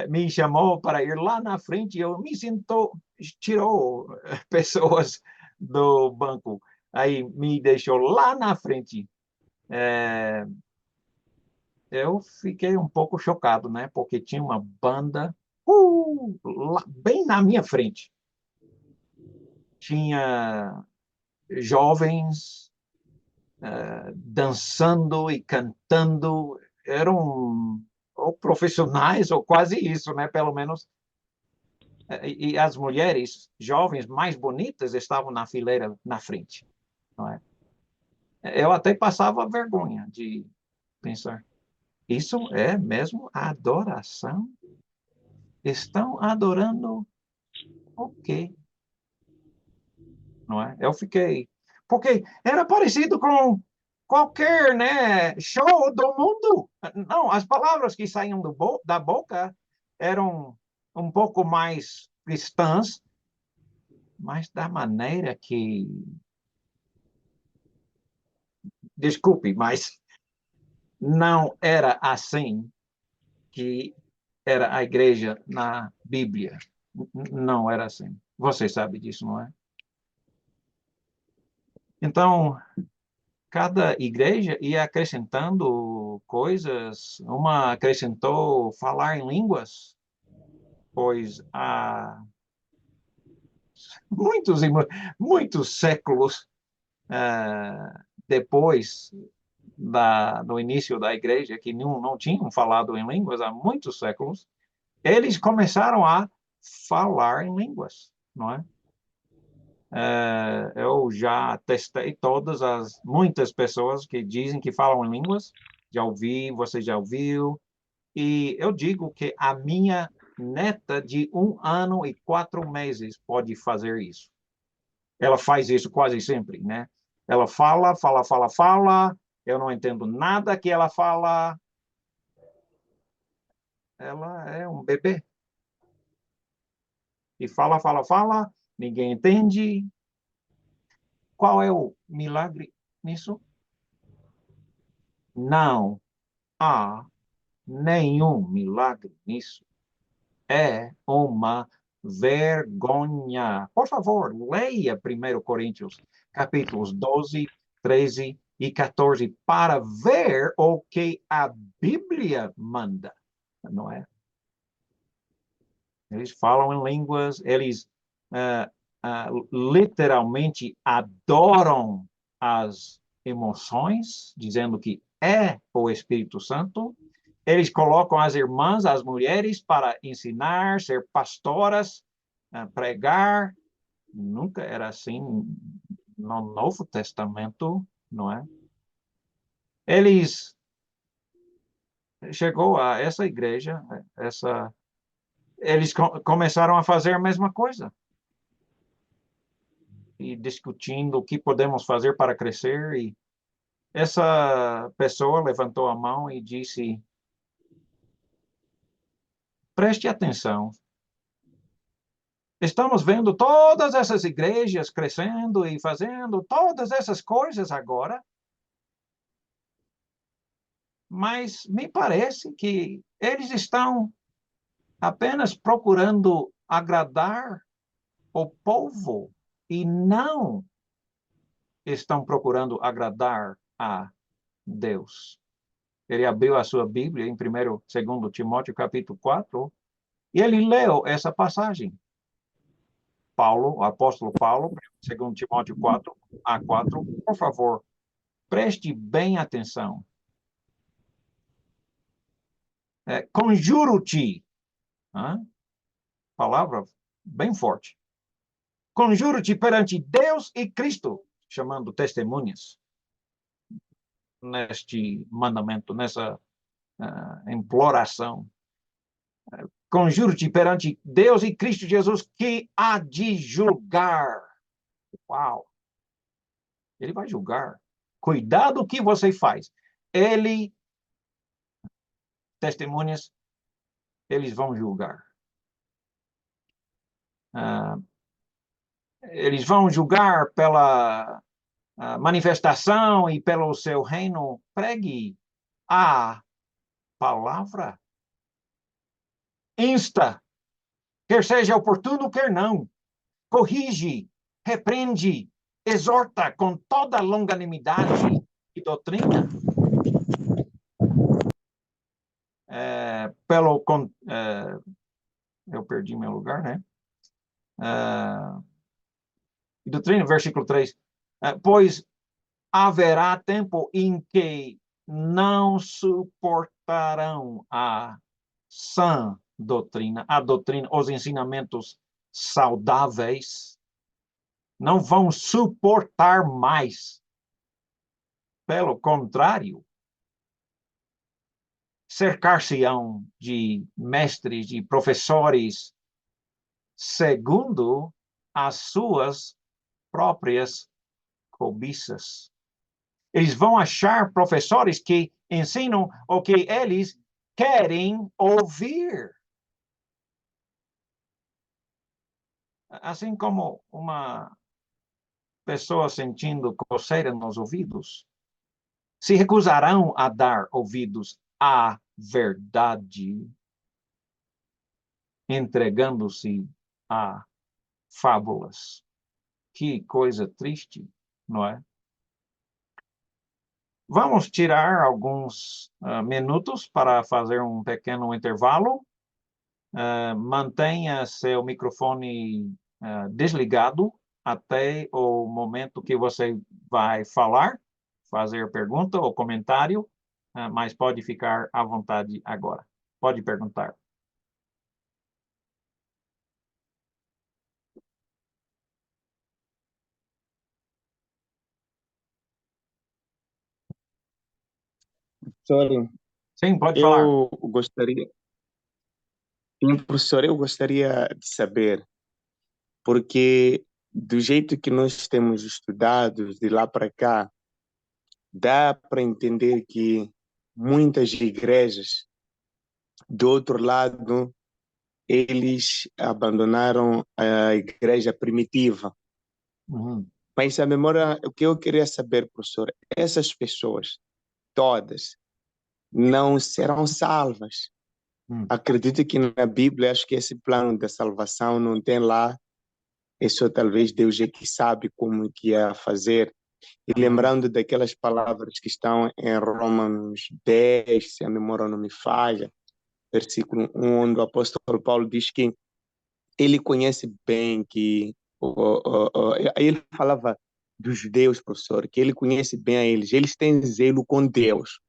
Speaker 1: me chamou para ir lá na frente, eu me sentou, tirou pessoas do banco, aí me deixou lá na frente. Eu fiquei um pouco chocado, né? Porque tinha uma banda lá, bem na minha frente. Tinha jovens dançando e cantando, eram ou profissionais ou quase isso, né? Pelo menos. E as mulheres jovens mais bonitas estavam na fileira na frente, não é? Eu até passava vergonha de pensar, isso é mesmo adoração? Estão adorando o quê? Não é? Eu fiquei, porque era parecido com qualquer, né, show do mundo. Não, as palavras que saíam da boca eram um pouco mais cristãs, mas da maneira que, desculpe, mas não era assim que era a igreja na Bíblia. Não era assim. Você sabe disso, não é? Então, cada igreja ia acrescentando coisas. Uma acrescentou falar em línguas, pois há muitos e muitos séculos depois do início da igreja, que não tinham falado em línguas há muitos séculos, eles começaram a falar em línguas, não é? Eu já testei muitas pessoas que dizem que falam em línguas, já ouvi, você já ouviu, e eu digo que a minha neta de 1 ano e 4 meses pode fazer isso. Ela faz isso quase sempre, né? Ela fala, fala, fala, fala, eu não entendo nada que ela fala. Ela é um bebê. E fala, fala, fala, ninguém entende. Qual é o milagre nisso? Não há nenhum milagre nisso. É uma vergonha. Por favor, leia 1 Coríntios, capítulos 12, 13 e 14, para ver o que a Bíblia manda, não é? Eles falam em línguas, eles literalmente adoram as emoções, dizendo que é o Espírito Santo. Eles colocam as irmãs, as mulheres, para ensinar, ser pastoras, pregar. Nunca era assim no Novo Testamento, não é? Eles chegou a essa igreja, eles começaram a fazer a mesma coisa. E discutindo o que podemos fazer para crescer. E essa pessoa levantou a mão e disse: preste atenção. Estamos vendo todas essas igrejas crescendo e fazendo todas essas coisas agora, mas me parece que eles estão apenas procurando agradar o povo e não estão procurando agradar a Deus. Ele abriu a sua Bíblia em 2 Timóteo, capítulo 4, e ele leu essa passagem. Paulo, o apóstolo Paulo, 2 Timóteo 4, A4, por favor, preste bem atenção. Conjuro-te, palavra bem forte. Conjuro-te perante Deus e Cristo, chamando testemunhas neste mandamento, nessa imploração. Conjuro-te perante Deus e Cristo Jesus, que há de julgar. Uau! Ele vai julgar. Cuidado o que você faz. Testemunhas, eles vão julgar. Eles vão julgar pela manifestação e pelo seu reino. Pregue a palavra. Insta, quer seja oportuno, quer não. Corrige, repreende, exorta com toda longanimidade e doutrina. Eu perdi meu lugar, né? Doutrina, versículo 3. Pois haverá tempo em que não suportarão a sã doutrina, os ensinamentos saudáveis, não vão suportar mais. Pelo contrário, cercar-se-ão de mestres, de professores, segundo as suas próprias cobiças. Eles vão achar professores que ensinam o que eles querem ouvir. assim como uma pessoa sentindo coceira nos ouvidos, se recusarão a dar ouvidos à verdade, entregando-se a fábulas. Que coisa triste, não é? Vamos tirar alguns minutos para fazer um pequeno intervalo. Mantenha seu microfone desligado até o momento que você vai falar, fazer pergunta ou comentário, mas pode ficar à vontade agora. Pode perguntar.
Speaker 2: Professor,
Speaker 1: Sim, pode falar.
Speaker 2: eu gostaria, sim, professor, eu gostaria de saber, porque do jeito que nós temos estudado de lá para cá, dá para entender que muitas igrejas, do outro lado, eles abandonaram a igreja primitiva.
Speaker 1: Uhum,
Speaker 2: Mas a memória, o que eu queria saber, professor, essas pessoas, todas, não serão salvas.
Speaker 1: uhum,
Speaker 2: Acredito que na Bíblia, acho que esse plano da salvação não tem lá. Isso talvez Deus é que sabe como que ia fazer. E
Speaker 1: uhum,
Speaker 2: lembrando daquelas palavras que estão em Romanos 10, se a memória não me falha, versículo 1, onde o apóstolo Paulo diz que ele conhece bem que... Aí ele falava dos judeus, professor, que ele conhece bem a eles. Eles têm zelo com Deus,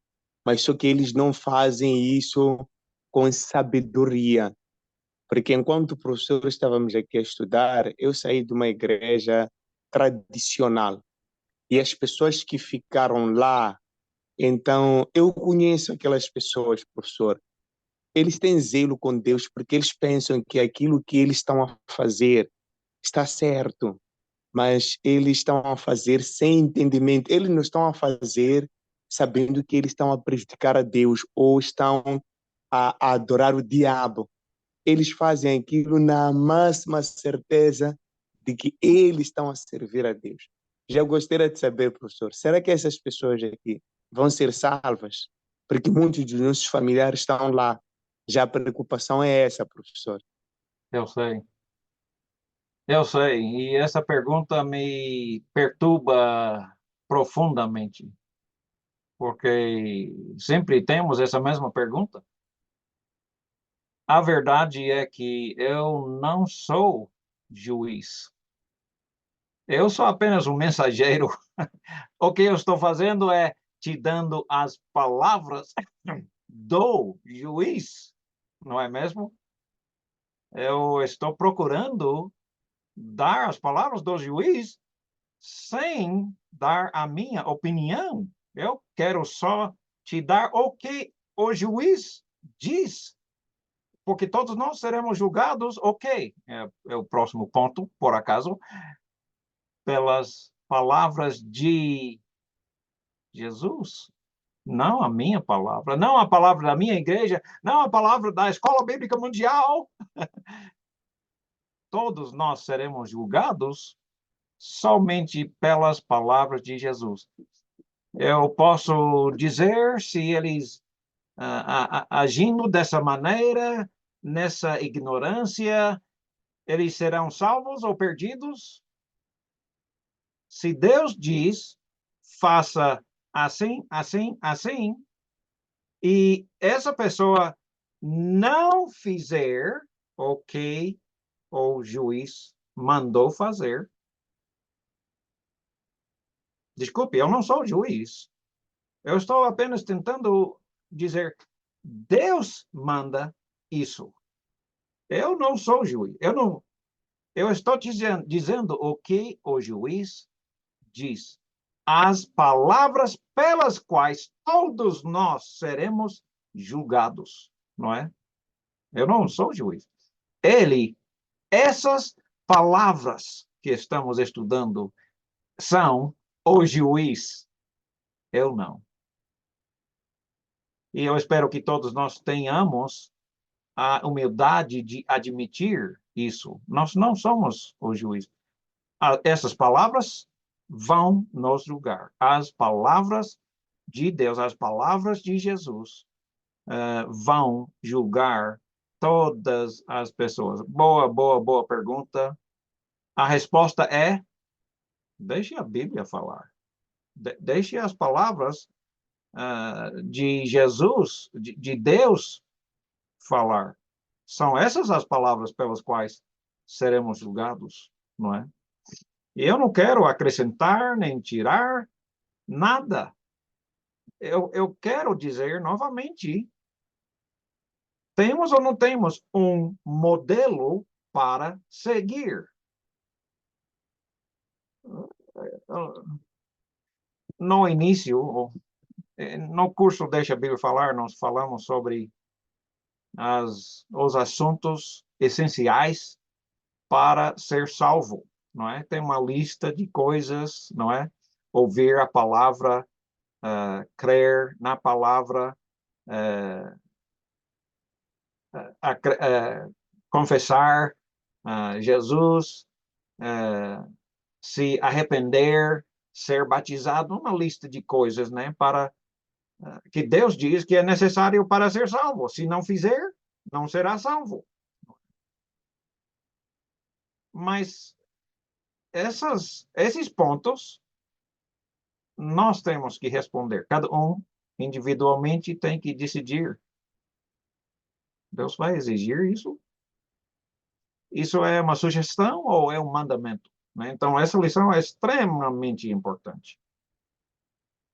Speaker 2: mas só que eles não fazem isso com sabedoria. Porque enquanto professor estávamos aqui a estudar, eu saí de uma igreja tradicional. E as pessoas que ficaram lá, então eu conheço aquelas pessoas, professor. Eles têm zelo com Deus porque eles pensam que aquilo que eles estão a fazer está certo, mas eles estão a fazer sem entendimento. Eles não estão a fazer sabendo que eles estão a prejudicar a Deus ou estão a adorar o diabo. Eles fazem aquilo na máxima certeza de que eles estão a servir a Deus. Já gostaria de saber, professor, será que essas pessoas aqui vão ser salvas? Porque muitos dos nossos familiares estão lá. Já a preocupação é essa, professor.
Speaker 1: eu sei. Eu sei. E essa pergunta me perturba profundamente, porque sempre temos essa mesma pergunta. A verdade é que eu não sou juiz. Eu sou apenas um mensageiro. O que eu estou fazendo é te dando as palavras do juiz, não é mesmo? Eu estou procurando dar as palavras do juiz sem dar a minha opinião. Eu quero só te dar o que o juiz diz, porque todos nós seremos julgados, ok, é o próximo ponto, por acaso, pelas palavras de Jesus. Não a minha palavra, não a palavra da minha igreja, não a palavra da Escola Bíblica Mundial. Todos nós seremos julgados somente pelas palavras de Jesus. Eu posso dizer se eles agindo dessa maneira, nessa ignorância, eles serão salvos ou perdidos? Se Deus diz, faça assim, assim, assim, e essa pessoa não fizer o que o juiz mandou fazer, desculpe, eu não sou juiz. Eu estou apenas tentando dizer, Deus manda isso. Eu não sou juiz. Eu estou dizendo o que o juiz diz. As palavras pelas quais todos nós seremos julgados, não é? Eu não sou juiz. Ele, essas palavras que estamos estudando são o juiz. Eu não. E eu espero que todos nós tenhamos a humildade de admitir isso. Nós não somos o juiz. Essas palavras vão nos julgar. As palavras de Deus, as palavras de Jesus, vão julgar todas as pessoas. Boa pergunta. A resposta é: deixe a Bíblia falar. Deixe as palavras de Jesus, de Deus, falar. São essas as palavras pelas quais seremos julgados, não é? E eu não quero acrescentar nem tirar nada. Eu quero dizer novamente: temos ou não temos um modelo para seguir? No início, no curso Deixa a Bíblia Falar, nós falamos sobre os assuntos essenciais para ser salvo, não é? Tem uma lista de coisas, não é? Ouvir a palavra, crer na palavra, confessar Jesus, se arrepender, ser batizado, uma lista de coisas, né? Para que Deus diz que é necessário para ser salvo. Se não fizer, não será salvo. Mas esses pontos nós temos que responder. Cada um individualmente tem que decidir. Deus vai exigir isso? Isso é uma sugestão ou é um mandamento? Né? Então, essa lição é extremamente importante.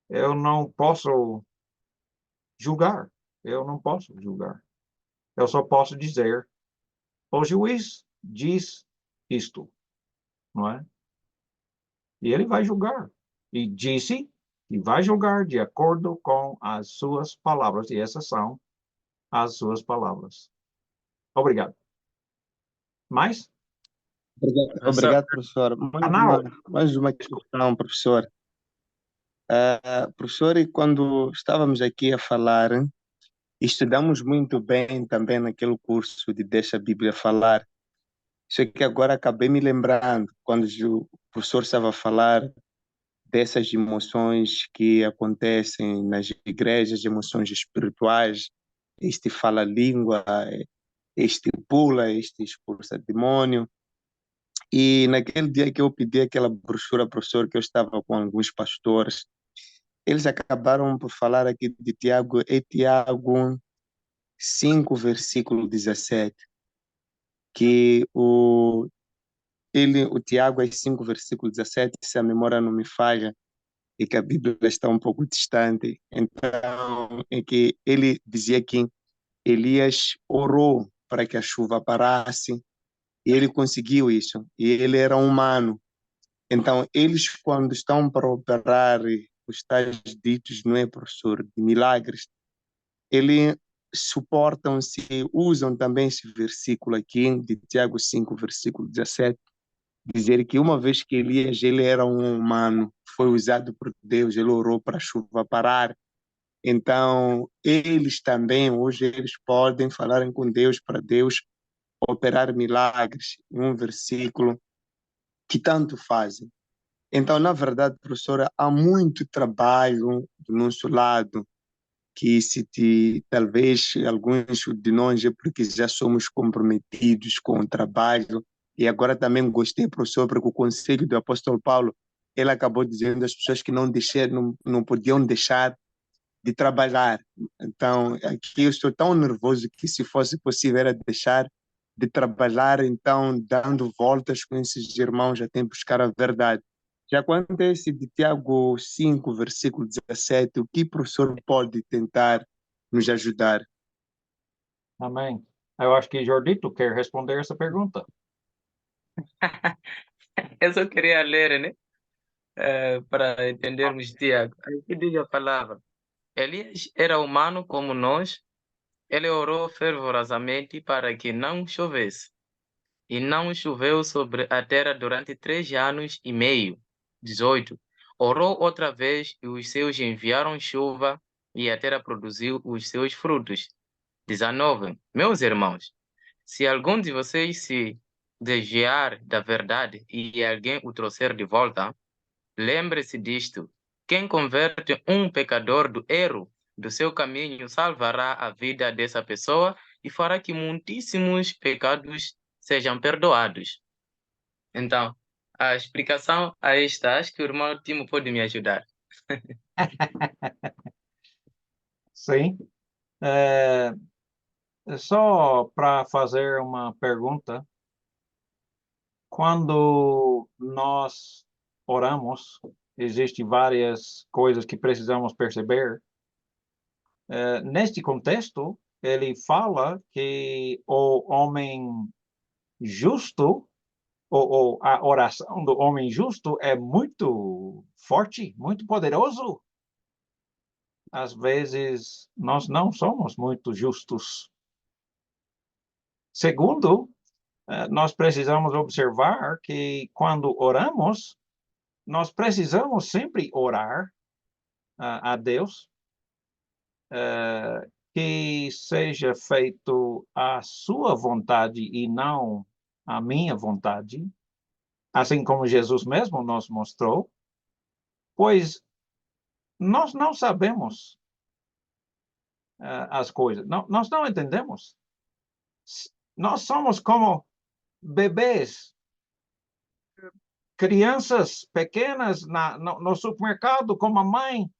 Speaker 1: Eu não posso julgar. Eu não posso julgar. Eu só posso dizer: o juiz diz isto, não é? E ele vai julgar. E disse que vai julgar de acordo com as suas palavras. E essas são as suas palavras. Obrigado. Mais?
Speaker 2: Obrigado, professor.
Speaker 1: Canal.
Speaker 2: Mais uma questão, professor. Professor, e quando estávamos aqui a falar, estudamos muito bem também naquele curso de Deixa a Bíblia Falar. Isso é que agora acabei me lembrando, quando o professor estava a falar dessas emoções que acontecem nas igrejas, emoções espirituais, este fala língua, este pula, este expulsa demônio. E naquele dia que eu pedi aquela brochura, professor, que eu estava com alguns pastores, eles acabaram por falar aqui de Tiago, é Tiago 5, versículo 17, que o Tiago é 5, versículo 17, se a memória não me falha, e que a Bíblia está um pouco distante. Então, é que ele dizia que Elias orou para que a chuva parasse, e ele conseguiu isso, e ele era humano. Então, eles, quando estão para operar os tais ditos, não é, professor, de milagres, eles suportam-se, usam também esse versículo aqui, de Tiago 5, versículo 17, dizer que uma vez que Elias, ele era um humano, foi usado por Deus, ele orou para a chuva parar. Então, eles também, hoje, eles podem falar com Deus, para Deus operar milagres, em um versículo que tanto fazem. Então, na verdade, professora, há muito trabalho do nosso lado, que talvez alguns de nós é porque já somos comprometidos com o trabalho, e agora também gostei, professor, porque o conselho do apóstolo Paulo, ele acabou dizendo às pessoas que não podiam deixar de trabalhar. Então, aqui eu estou tão nervoso que, se fosse possível, era deixar de trabalhar, então, dando voltas com esses irmãos até buscar a verdade. Já quanto a esse de Tiago 5, versículo 17, o que o professor pode tentar nos ajudar?
Speaker 1: Amém. Eu acho que Jordito quer responder essa pergunta.
Speaker 3: Eu só queria ler, né? Para entendermos Tiago. Aqui diz a palavra: Elias era humano como nós, ele orou fervorosamente para que não chovesse. E não choveu sobre a terra durante 3 anos e meio. 18. Orou outra vez e os céus enviaram chuva e a terra produziu os seus frutos. 19. Meus irmãos, se algum de vocês se desviar da verdade e alguém o trouxer de volta, lembre-se disto: quem converte um pecador do erro do seu caminho salvará a vida dessa pessoa e fará que muitíssimos pecados sejam perdoados. Então, a explicação a esta, acho que o irmão Timo pode me ajudar.
Speaker 1: Sim. Só para fazer uma pergunta. Quando nós oramos, existem várias coisas que precisamos perceber. Neste contexto, ele fala que o homem justo, ou a oração do homem justo é muito forte, muito poderoso. Às vezes, nós não somos muito justos. Segundo, nós precisamos observar que quando oramos, nós precisamos sempre orar a Deus, que seja feito a sua vontade e não a minha vontade, assim como Jesus mesmo nos mostrou, pois nós não sabemos as coisas, nós não entendemos. Nós somos como bebês, crianças pequenas no supermercado com a mãe.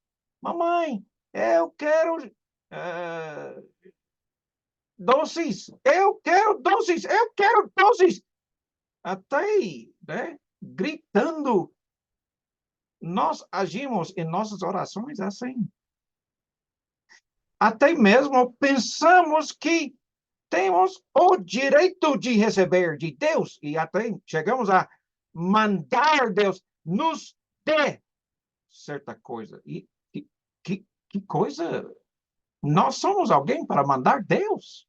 Speaker 1: Mamãe, eu quero doces, eu quero doces, eu quero doces. Até, né, gritando. Nós agimos em nossas orações assim. Até mesmo pensamos que temos o direito de receber de Deus e até chegamos a mandar Deus nos dê certa coisa. E que coisa? Nós somos alguém para mandar Deus?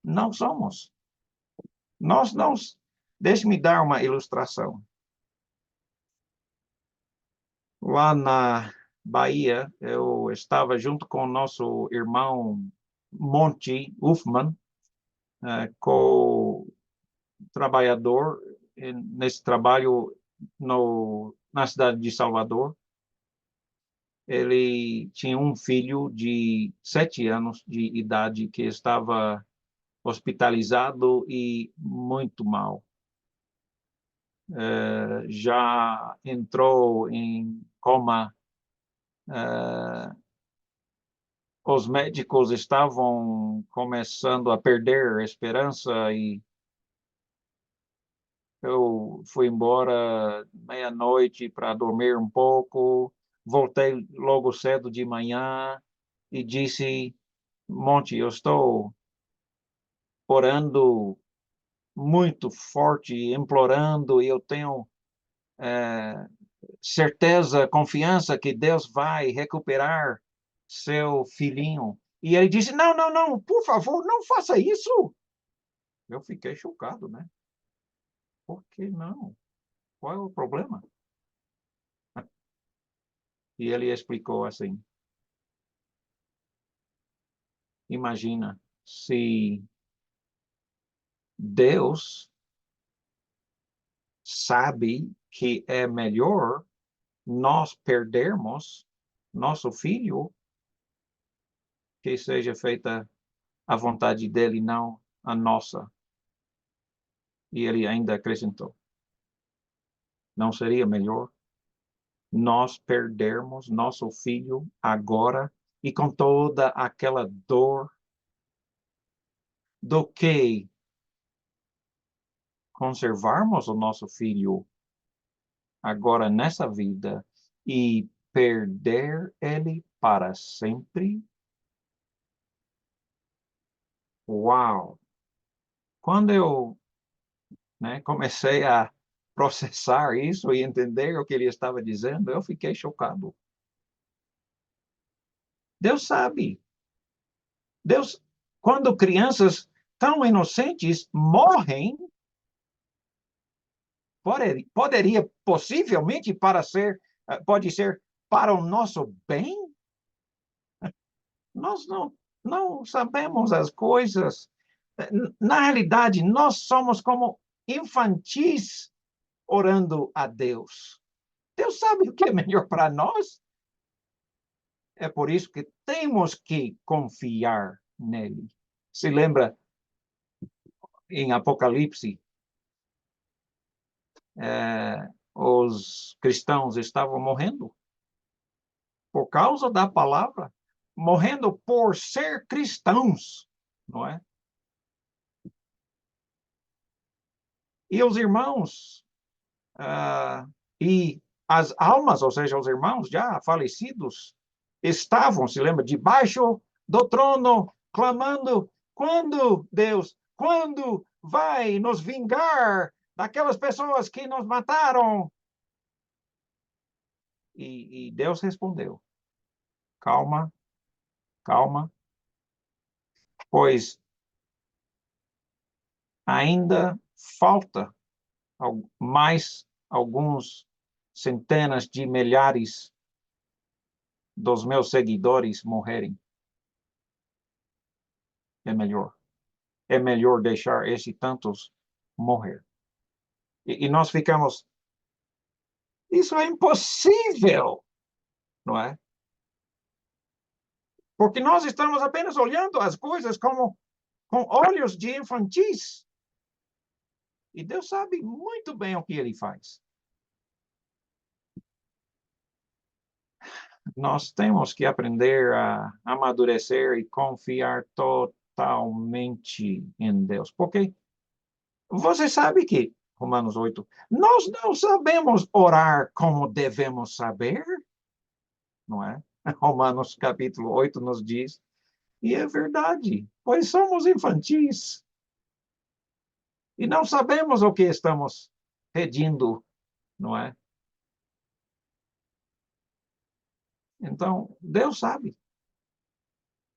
Speaker 1: Não somos. Nós não. Deixe-me dar uma ilustração. Lá na Bahia, eu estava junto com o nosso irmão Monty Uffman, co-trabalhador nesse trabalho na cidade de Salvador. Ele tinha um filho de 7 anos de idade que estava hospitalizado e muito mal. Já entrou em coma. Os médicos estavam começando a perder a esperança e eu fui embora meia-noite para dormir um pouco. Voltei logo cedo de manhã e disse: Monte, eu estou orando muito forte, implorando, e eu tenho certeza, confiança que Deus vai recuperar seu filhinho. E ele disse: não, não, não, por favor, não faça isso. Eu fiquei chocado, né? Por que não? Qual é o problema? E ele explicou assim: imagina se Deus sabe que é melhor nós perdermos nosso filho, que seja feita a vontade dele, não a nossa. E ele ainda acrescentou: não seria melhor nós perdermos nosso filho agora e com toda aquela dor do que conservarmos o nosso filho agora nessa vida e perder ele para sempre? Uau! Quando eu, né, comecei a processar isso e entender o que ele estava dizendo, eu fiquei chocado. Deus sabe. Deus, quando crianças tão inocentes morrem, poderia possivelmente pode ser para o nosso bem? Nós não sabemos as coisas. Na realidade, nós somos como infantis orando a Deus. Deus sabe o que é melhor para nós. É por isso que temos que confiar nele. Se lembra em Apocalipse, os cristãos estavam morrendo por causa da palavra, morrendo por ser cristãos, não é? E os irmãos, e as almas, ou seja, os irmãos já falecidos, estavam, se lembra, debaixo do trono, clamando, quando vai nos vingar daquelas pessoas que nos mataram? E Deus respondeu, calma, calma, pois ainda falta mais alguns centenas de milhares dos meus seguidores morrerem. É melhor deixar esses tantos morrer. E nós ficamos, isso é impossível, não é? Porque nós estamos apenas olhando as coisas com olhos de infantis. E Deus sabe muito bem o que ele faz. Nós temos que aprender a amadurecer e confiar totalmente em Deus. Porque você sabe que, Romanos 8, nós não sabemos orar como devemos saber, não é? Romanos capítulo 8 nos diz, e é verdade, pois somos infantis. E não sabemos o que estamos pedindo, não é? Então, Deus sabe.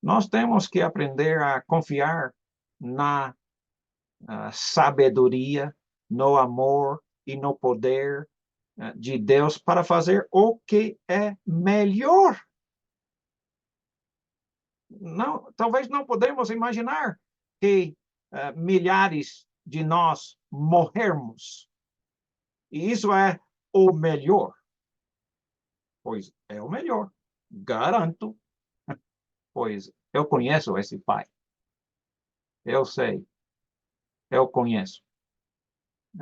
Speaker 1: Nós temos que aprender a confiar na sabedoria, no amor e no poder de Deus para fazer o que é melhor. Não, talvez não podemos imaginar que milhares de nós morrermos. E isso é o melhor. Pois é o melhor. Garanto. Pois eu conheço esse pai. Eu sei. Eu conheço.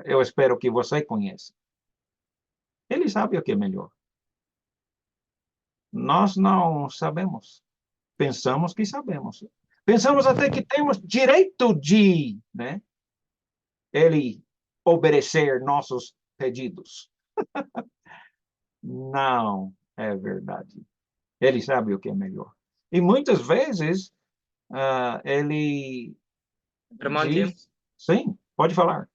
Speaker 1: Eu espero que você conheça. Ele sabe o que é melhor. Nós não sabemos. Pensamos que sabemos. Pensamos até que temos direito de, né, ele obedecer nossos pedidos. Não é verdade. Ele sabe o que é melhor. E muitas vezes ele
Speaker 3: Irmão Tim,
Speaker 1: diz... Sim, pode falar.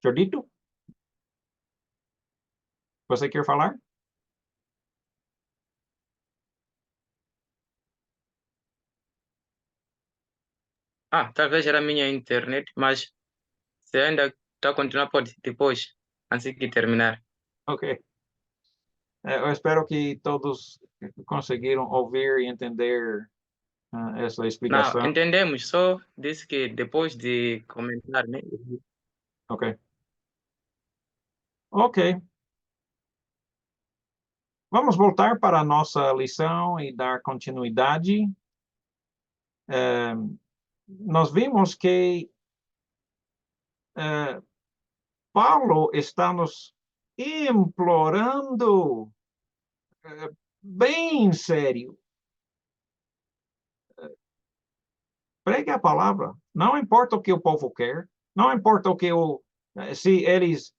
Speaker 1: Jordito? Você quer falar?
Speaker 3: talvez era a minha internet, mas se ainda está a continuar, pode depois, assim que terminar.
Speaker 1: Ok. Eu espero que todos conseguiram ouvir e entender essa
Speaker 3: Não,
Speaker 1: explicação.
Speaker 3: entendemos, só disse que depois de comentar, né?
Speaker 1: Ok. Ok. Vamos voltar para a nossa lição e dar continuidade. Nós vimos que Paulo está nos implorando bem sério. Pregue a palavra. Não importa o que o povo quer, não importa o que se eles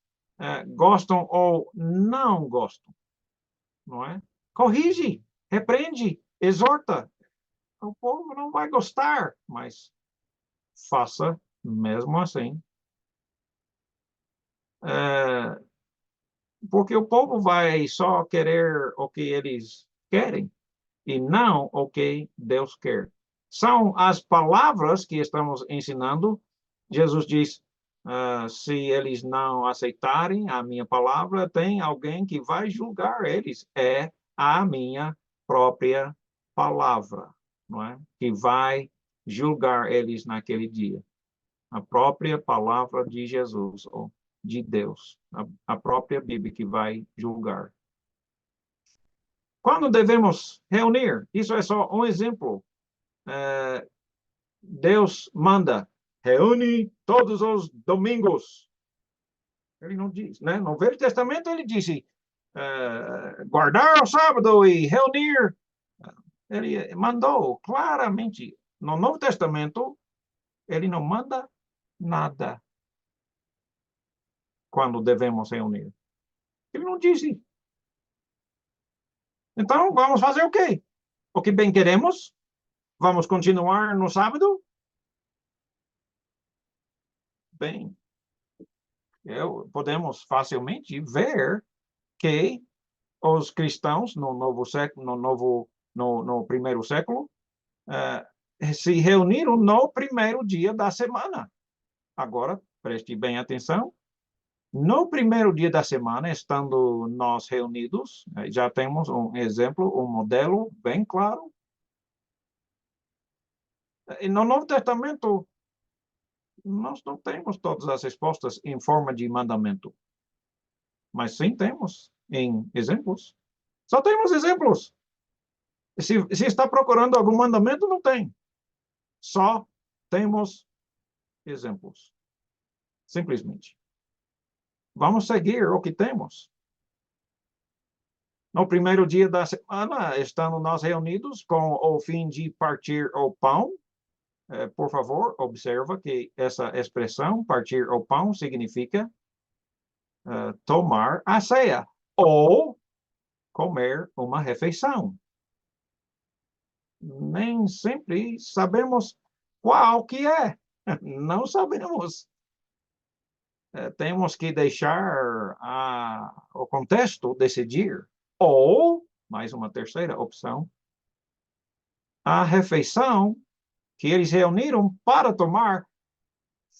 Speaker 1: gostam ou não gostam, não é? Corrige, repreende, exorta. O povo não vai gostar, mas faça mesmo assim. Porque o povo vai só querer o que eles querem e não o que Deus quer. São as palavras que estamos ensinando. Jesus diz, se eles não aceitarem a minha palavra, tem alguém que vai julgar eles. É a minha própria palavra, não é? Que vai julgar eles naquele dia. A própria palavra de Jesus, ou de Deus, a própria Bíblia que vai julgar. Quando devemos reunir? Isso é só um exemplo. Deus manda, reúne todos os domingos. Ele não diz, né? No Velho Testamento ele disse, guardar o sábado e reunir. Ele mandou claramente. No Novo Testamento, ele não manda nada quando devemos reunir. Ele não disse. Então, vamos fazer o quê? O que bem queremos? Vamos continuar no sábado? Bem, podemos facilmente ver que os cristãos no novo século, no primeiro século, se reuniram no primeiro dia da semana. Agora, preste bem atenção. No primeiro dia da semana, estando nós reunidos, já temos um exemplo, um modelo bem claro. E no Novo Testamento, nós não temos todas as respostas em forma de mandamento. Mas sim temos em exemplos. Só temos exemplos. Se está procurando algum mandamento, não tem. Só temos exemplos. Simplesmente. Vamos seguir o que temos. No primeiro dia da semana, estamos nós reunidos com o fim de partir o pão. Por favor, observa que essa expressão, partir o pão, significa tomar a ceia ou comer uma refeição. Nem sempre sabemos qual que é. Não sabemos. Temos que deixar o contexto decidir. Ou, mais uma terceira opção, a refeição que eles reuniram para tomar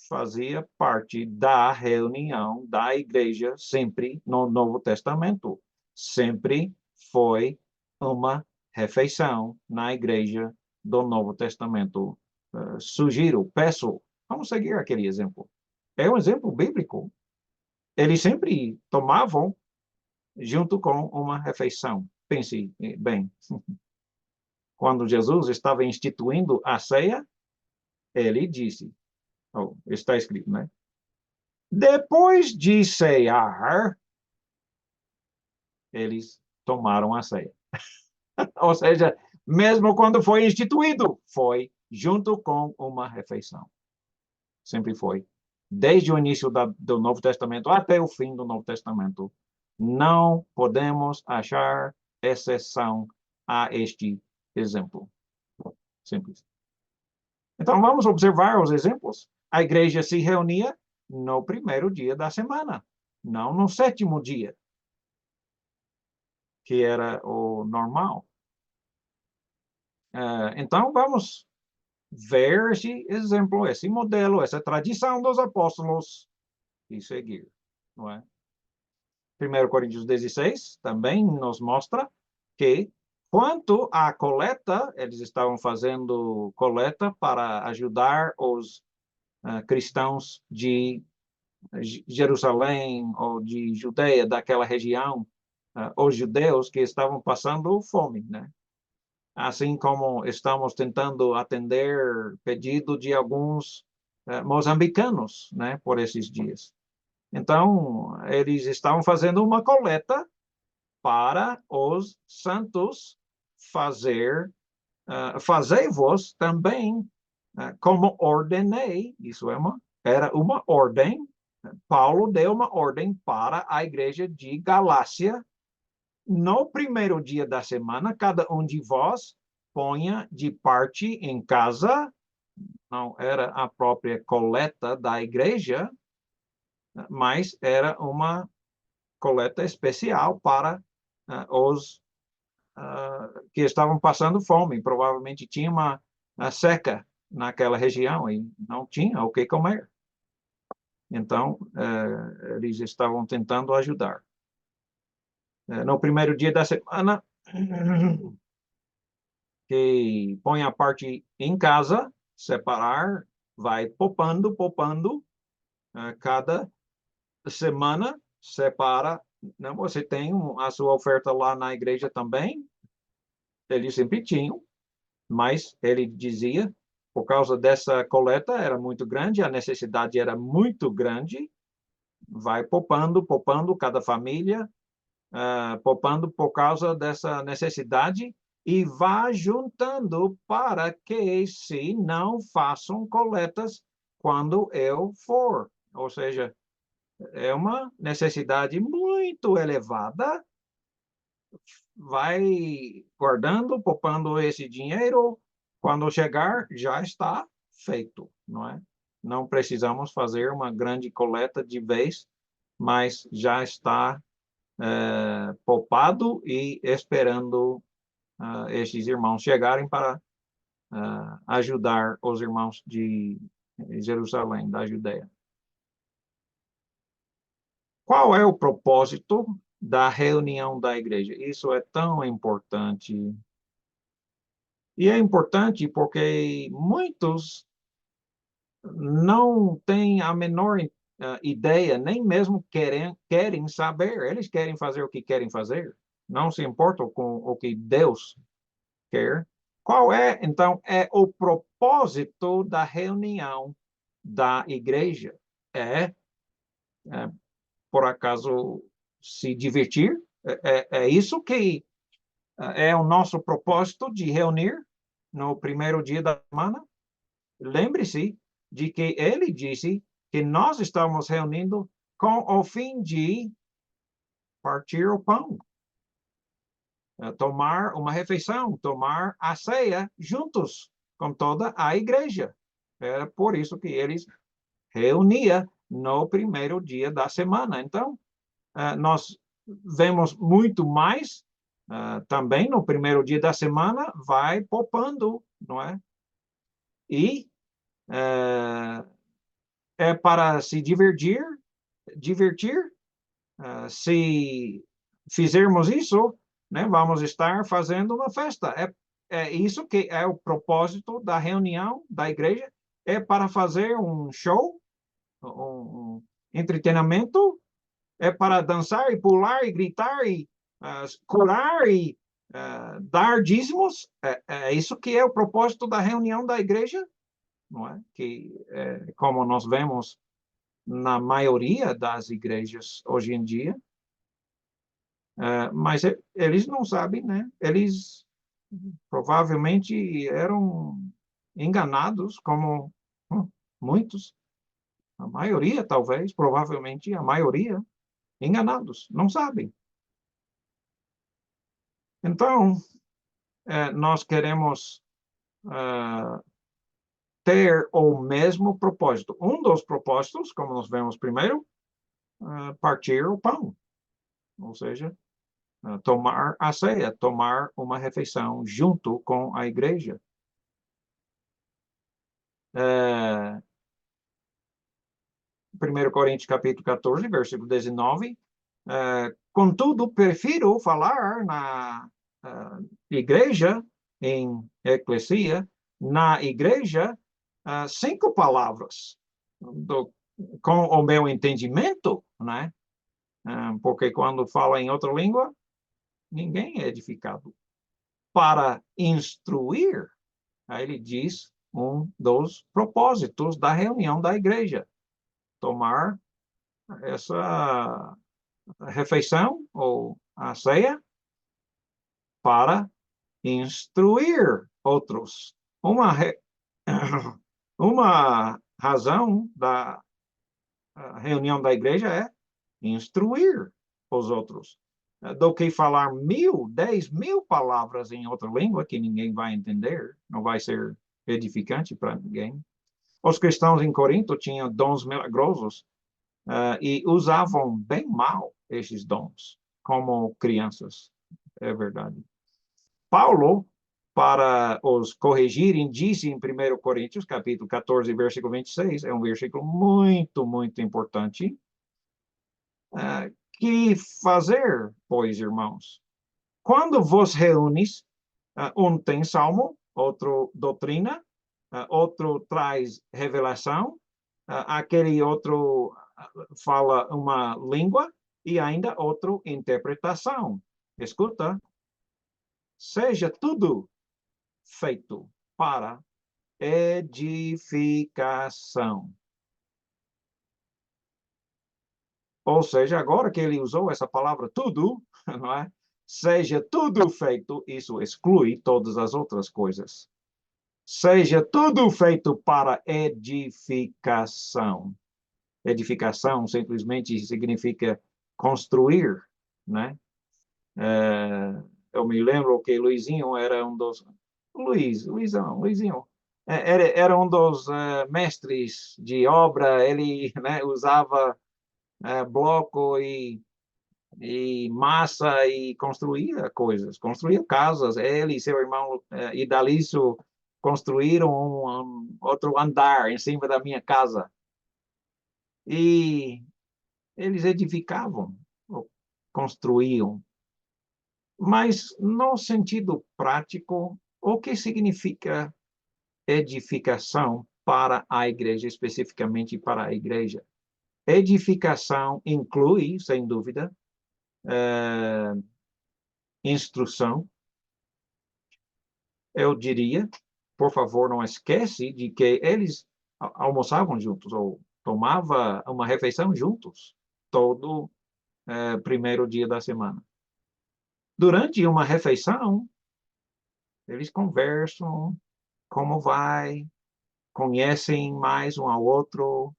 Speaker 1: fazia parte da reunião da igreja, sempre no Novo Testamento. Sempre foi uma refeição na igreja do Novo Testamento. Sugiro, peço, vamos seguir aquele exemplo. É um exemplo bíblico. Eles sempre tomavam junto com uma refeição. Pense bem. Quando Jesus estava instituindo a ceia, ele disse, está escrito, né? Depois de cear, eles tomaram a ceia. Ou seja, mesmo quando foi instituído, foi junto com uma refeição. Sempre foi. Desde o início do Novo Testamento até o fim do Novo Testamento, não podemos achar exceção a este exemplo. Simples. Então, vamos observar os exemplos. A igreja se reunia no primeiro dia da semana, não no sétimo dia, que era o normal. Então, vamos ver esse exemplo, esse modelo, essa tradição dos apóstolos e seguir, não é? 1 Coríntios 16 também nos mostra que, quanto à coleta, eles estavam fazendo coleta para ajudar os cristãos de Jerusalém ou de Judeia, daquela região, os judeus que estavam passando fome, né? Assim como estamos tentando atender pedido de alguns moçambicanos, né, por esses dias. Então, eles estavam fazendo uma coleta para os santos fazei-vos também como ordenei, isso era uma ordem. Paulo deu uma ordem para a igreja de Galácia. No primeiro dia da semana, cada um de vós ponha de parte em casa, não era a própria coleta da igreja, mas era uma coleta especial para os que estavam passando fome. Provavelmente tinha uma seca naquela região e não tinha o que comer. Então, eles estavam tentando ajudar. No primeiro dia da semana, que põe a parte em casa, separar, vai poupando, cada semana separa, né? Você tem a sua oferta lá na igreja também, eles sempre tinham, mas ele dizia, por causa dessa coleta era muito grande, a necessidade era muito grande, vai poupando cada família, poupando por causa dessa necessidade e vá juntando para que se não façam coletas quando eu for. Ou seja, é uma necessidade muito elevada, vai guardando, poupando esse dinheiro, quando chegar, já está feito, não é? Não precisamos fazer uma grande coleta de vez, mas já está poupado e esperando esses irmãos chegarem para ajudar os irmãos de Jerusalém, da Judéia. Qual é o propósito da reunião da igreja? Isso é tão importante. E é importante porque muitos não têm a menor ideia, nem mesmo querem saber. Eles querem fazer o que querem fazer. Não se importam com o que Deus quer. Qual é, então, é o propósito da reunião da igreja? É por acaso, se divertir? É isso que é o nosso propósito de reunir no primeiro dia da semana? Lembre-se de que ele disse que nós estamos reunindo com o fim de partir o pão, tomar uma refeição, tomar a ceia juntos com toda a igreja. É por isso que eles reunia no primeiro dia da semana. Então, nós vemos muito mais também no primeiro dia da semana, vai poupando, não é? E é para se divertir. Se fizermos isso, né, vamos estar fazendo uma festa. É isso que é o propósito da reunião da igreja, é para fazer um show, um entretenimento, é para dançar e pular e gritar e curar e dar dízimos. É isso que é o propósito da reunião da igreja, não é? Que, como nós vemos na maioria das igrejas hoje em dia, mas eles não sabem, né? Eles provavelmente eram enganados, como muitos, a maioria talvez, provavelmente a maioria, enganados, não sabem. Então, nós queremos ter o mesmo propósito. Um dos propósitos, como nós vemos primeiro, partir o pão, ou seja, tomar a ceia, tomar uma refeição junto com a igreja. 1 Coríntios capítulo 14, versículo 19, contudo, prefiro falar na igreja, em eclesia, na igreja, 5 palavras, com o meu entendimento, né? Porque quando fala em outra língua, ninguém é edificado. Para instruir, aí ele diz um dos propósitos da reunião da igreja, tomar essa refeição ou a ceia para instruir outros. Uma razão da reunião da igreja é instruir os outros, do que falar 10.000 palavras em outra língua que ninguém vai entender, não vai ser edificante para ninguém. Os cristãos em Corinto tinham dons milagrosos e usavam bem mal esses dons, como crianças, é verdade. Paulo, para os corrigirem, disse em 1 Coríntios, capítulo 14, versículo 26, é um versículo muito, muito importante. Que fazer, pois, irmãos? Quando vos reúnes, um tem salmo, outro doutrina, outro traz revelação, aquele outro fala uma língua e ainda outro interpretação. Escuta, seja tudo feito para edificação. Ou seja, agora que ele usou essa palavra tudo, não é? Seja tudo feito, isso exclui todas as outras coisas. Seja tudo feito para edificação. Edificação simplesmente significa construir, né? Eu me lembro que Luizinho era um dos... Luizinho. Era um dos mestres de obra, ele, né, usava bloco e massa e construía coisas, construía casas. Ele e seu irmão Idalicio construíram outro andar em cima da minha casa. E eles edificavam, construíam. Mas, no sentido prático, o que significa edificação para a igreja, especificamente para a igreja? Edificação inclui, sem dúvida, instrução. Eu diria, por favor, não esquece de que eles almoçavam juntos ou tomavam uma refeição juntos todo primeiro dia da semana. Durante uma refeição, eles conversam, como vai, conhecem mais um ao outro,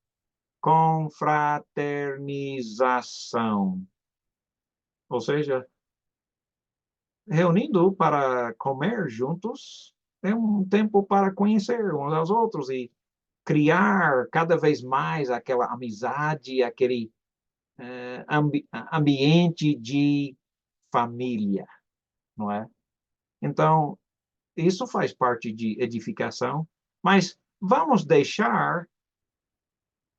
Speaker 1: confraternização. Ou seja, reunindo para comer juntos, é um tempo para conhecer uns aos outros e criar cada vez mais aquela amizade, aquele ambiente de família, não é? Então, isso faz parte de edificação, mas vamos deixar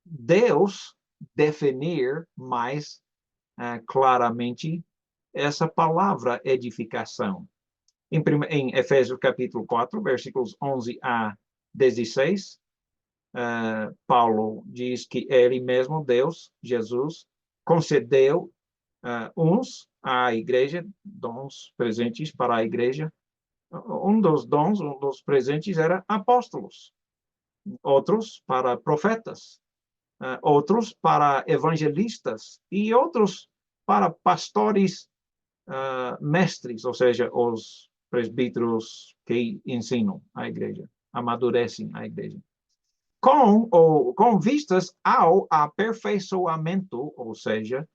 Speaker 1: Deus definir mais claramente essa palavra edificação. Em Efésios capítulo 4, versículos 11 a 16, Paulo diz que ele mesmo, Deus, Jesus, concedeu uns à igreja, dons presentes para a igreja. Um dos dons, um dos presentes era apóstolos, outros para profetas, outros para evangelistas e outros para pastores mestres, ou seja, os presbíteros que ensinam a igreja, amadurecem a igreja. Com vistas ao aperfeiçoamento, ou seja,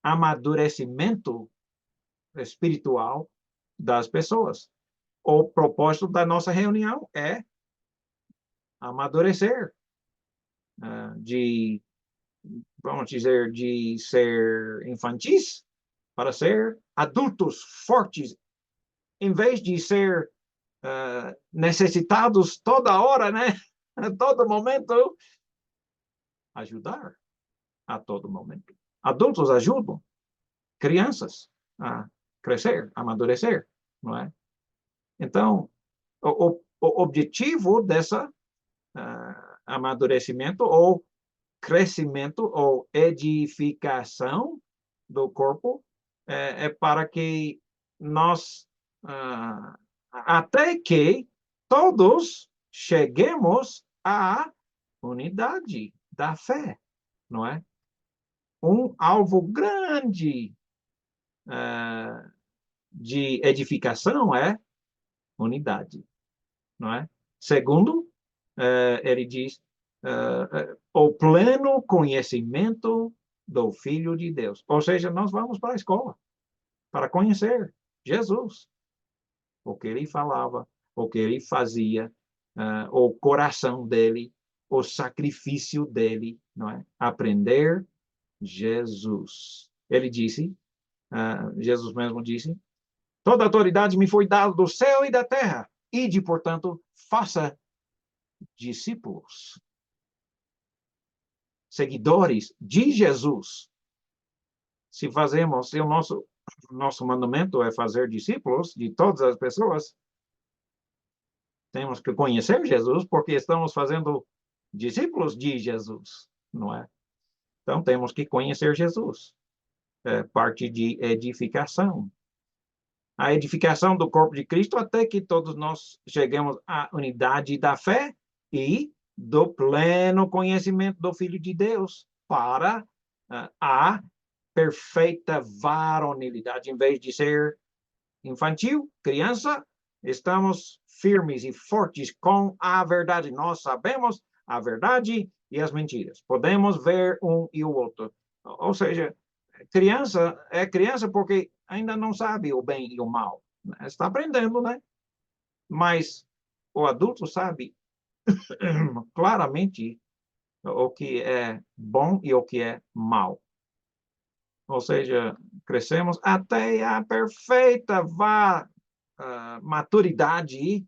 Speaker 1: amadurecimento espiritual das pessoas. O propósito da nossa reunião é amadurecer, vamos dizer, de ser infantis para ser adultos fortes, em vez de ser necessitados toda hora, né? A todo momento, ajudar a todo momento. Adultos ajudam crianças a crescer, a amadurecer, não é? Então, o objetivo dessa amadurecimento ou crescimento ou edificação do corpo é para que nós, até que todos cheguemos à unidade da fé, não é? Um alvo grande de edificação é unidade, não é? Segundo, ele diz, o pleno conhecimento do Filho de Deus. Ou seja, nós vamos para a escola para conhecer Jesus, o que ele falava, o que ele fazia, o coração dele, o sacrifício dele, não é? Aprender Jesus. Ele disse, Jesus mesmo disse, toda autoridade me foi dada do céu e da terra. Ide, portanto, faça discípulos, seguidores de Jesus. Se o nosso mandamento é fazer discípulos de todas as pessoas, Temos que conhecer Jesus porque estamos fazendo discípulos de Jesus, não é? Então, temos que conhecer Jesus. É parte de edificação. A edificação do corpo de Cristo até que todos nós cheguemos à unidade da fé e do pleno conhecimento do Filho de Deus para a perfeita varonilidade. Em vez de ser infantil, criança, estamos firmes e fortes com a verdade. Nós sabemos a verdade e as mentiras. Podemos ver um e o outro. Ou seja, criança é criança porque ainda não sabe o bem e o mal. Está aprendendo, né? Mas o adulto sabe claramente o que é bom e o que é mal. Ou seja, crescemos até a perfeita maturidade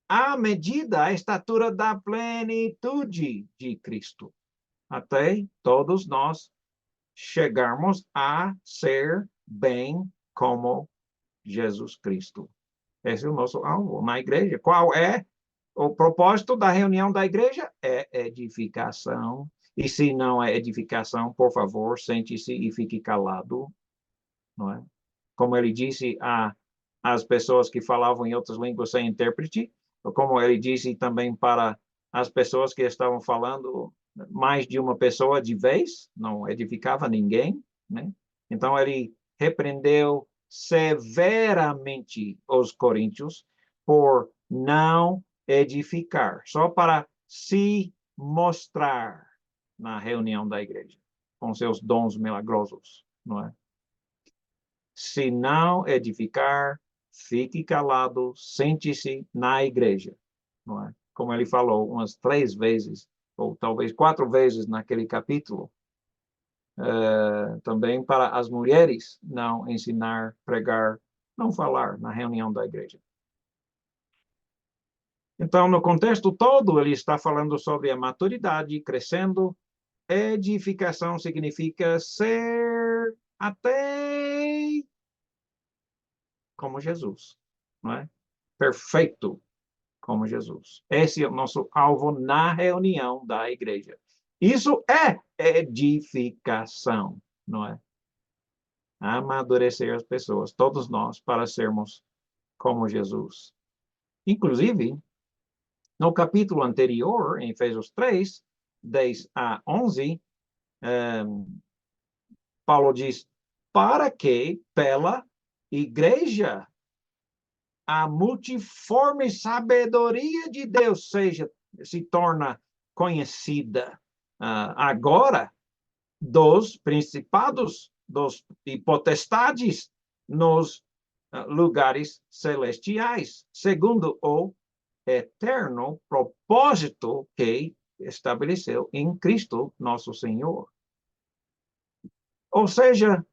Speaker 1: à medida, a estatura da plenitude de Cristo. Até todos nós chegarmos a ser bem como Jesus Cristo. Esse é o nosso alvo na igreja. Qual é o propósito da reunião da igreja? É edificação. E se não é edificação, por favor, sente-se e fique calado. Não é? Como ele disse às pessoas que falavam em outras línguas sem intérprete, como ele disse também para as pessoas que estavam falando mais de uma pessoa de vez, não edificava ninguém, né? Então ele repreendeu severamente os coríntios por não edificar, só para se mostrar na reunião da igreja, com seus dons milagrosos, não é? Se não edificar, fique calado, sente-se na igreja, não é? Como ele falou umas 3 vezes, ou talvez 4 vezes naquele capítulo, também para as mulheres não ensinar, pregar, não falar na reunião da igreja. Então, no contexto todo, ele está falando sobre a maturidade, crescendo. Edificação significa ser até como Jesus, não é? Perfeito como Jesus. Esse é o nosso alvo na reunião da igreja. Isso é edificação, não é? Amadurecer as pessoas, todos nós, para sermos como Jesus. Inclusive, no capítulo anterior, em Efésios 3, 10 a 11, Paulo diz, para que pela igreja a multiforme sabedoria de Deus se torna conhecida agora dos principados e potestades nos lugares celestiais, segundo o eterno propósito que estabeleceu em Cristo nosso Senhor. Ou seja,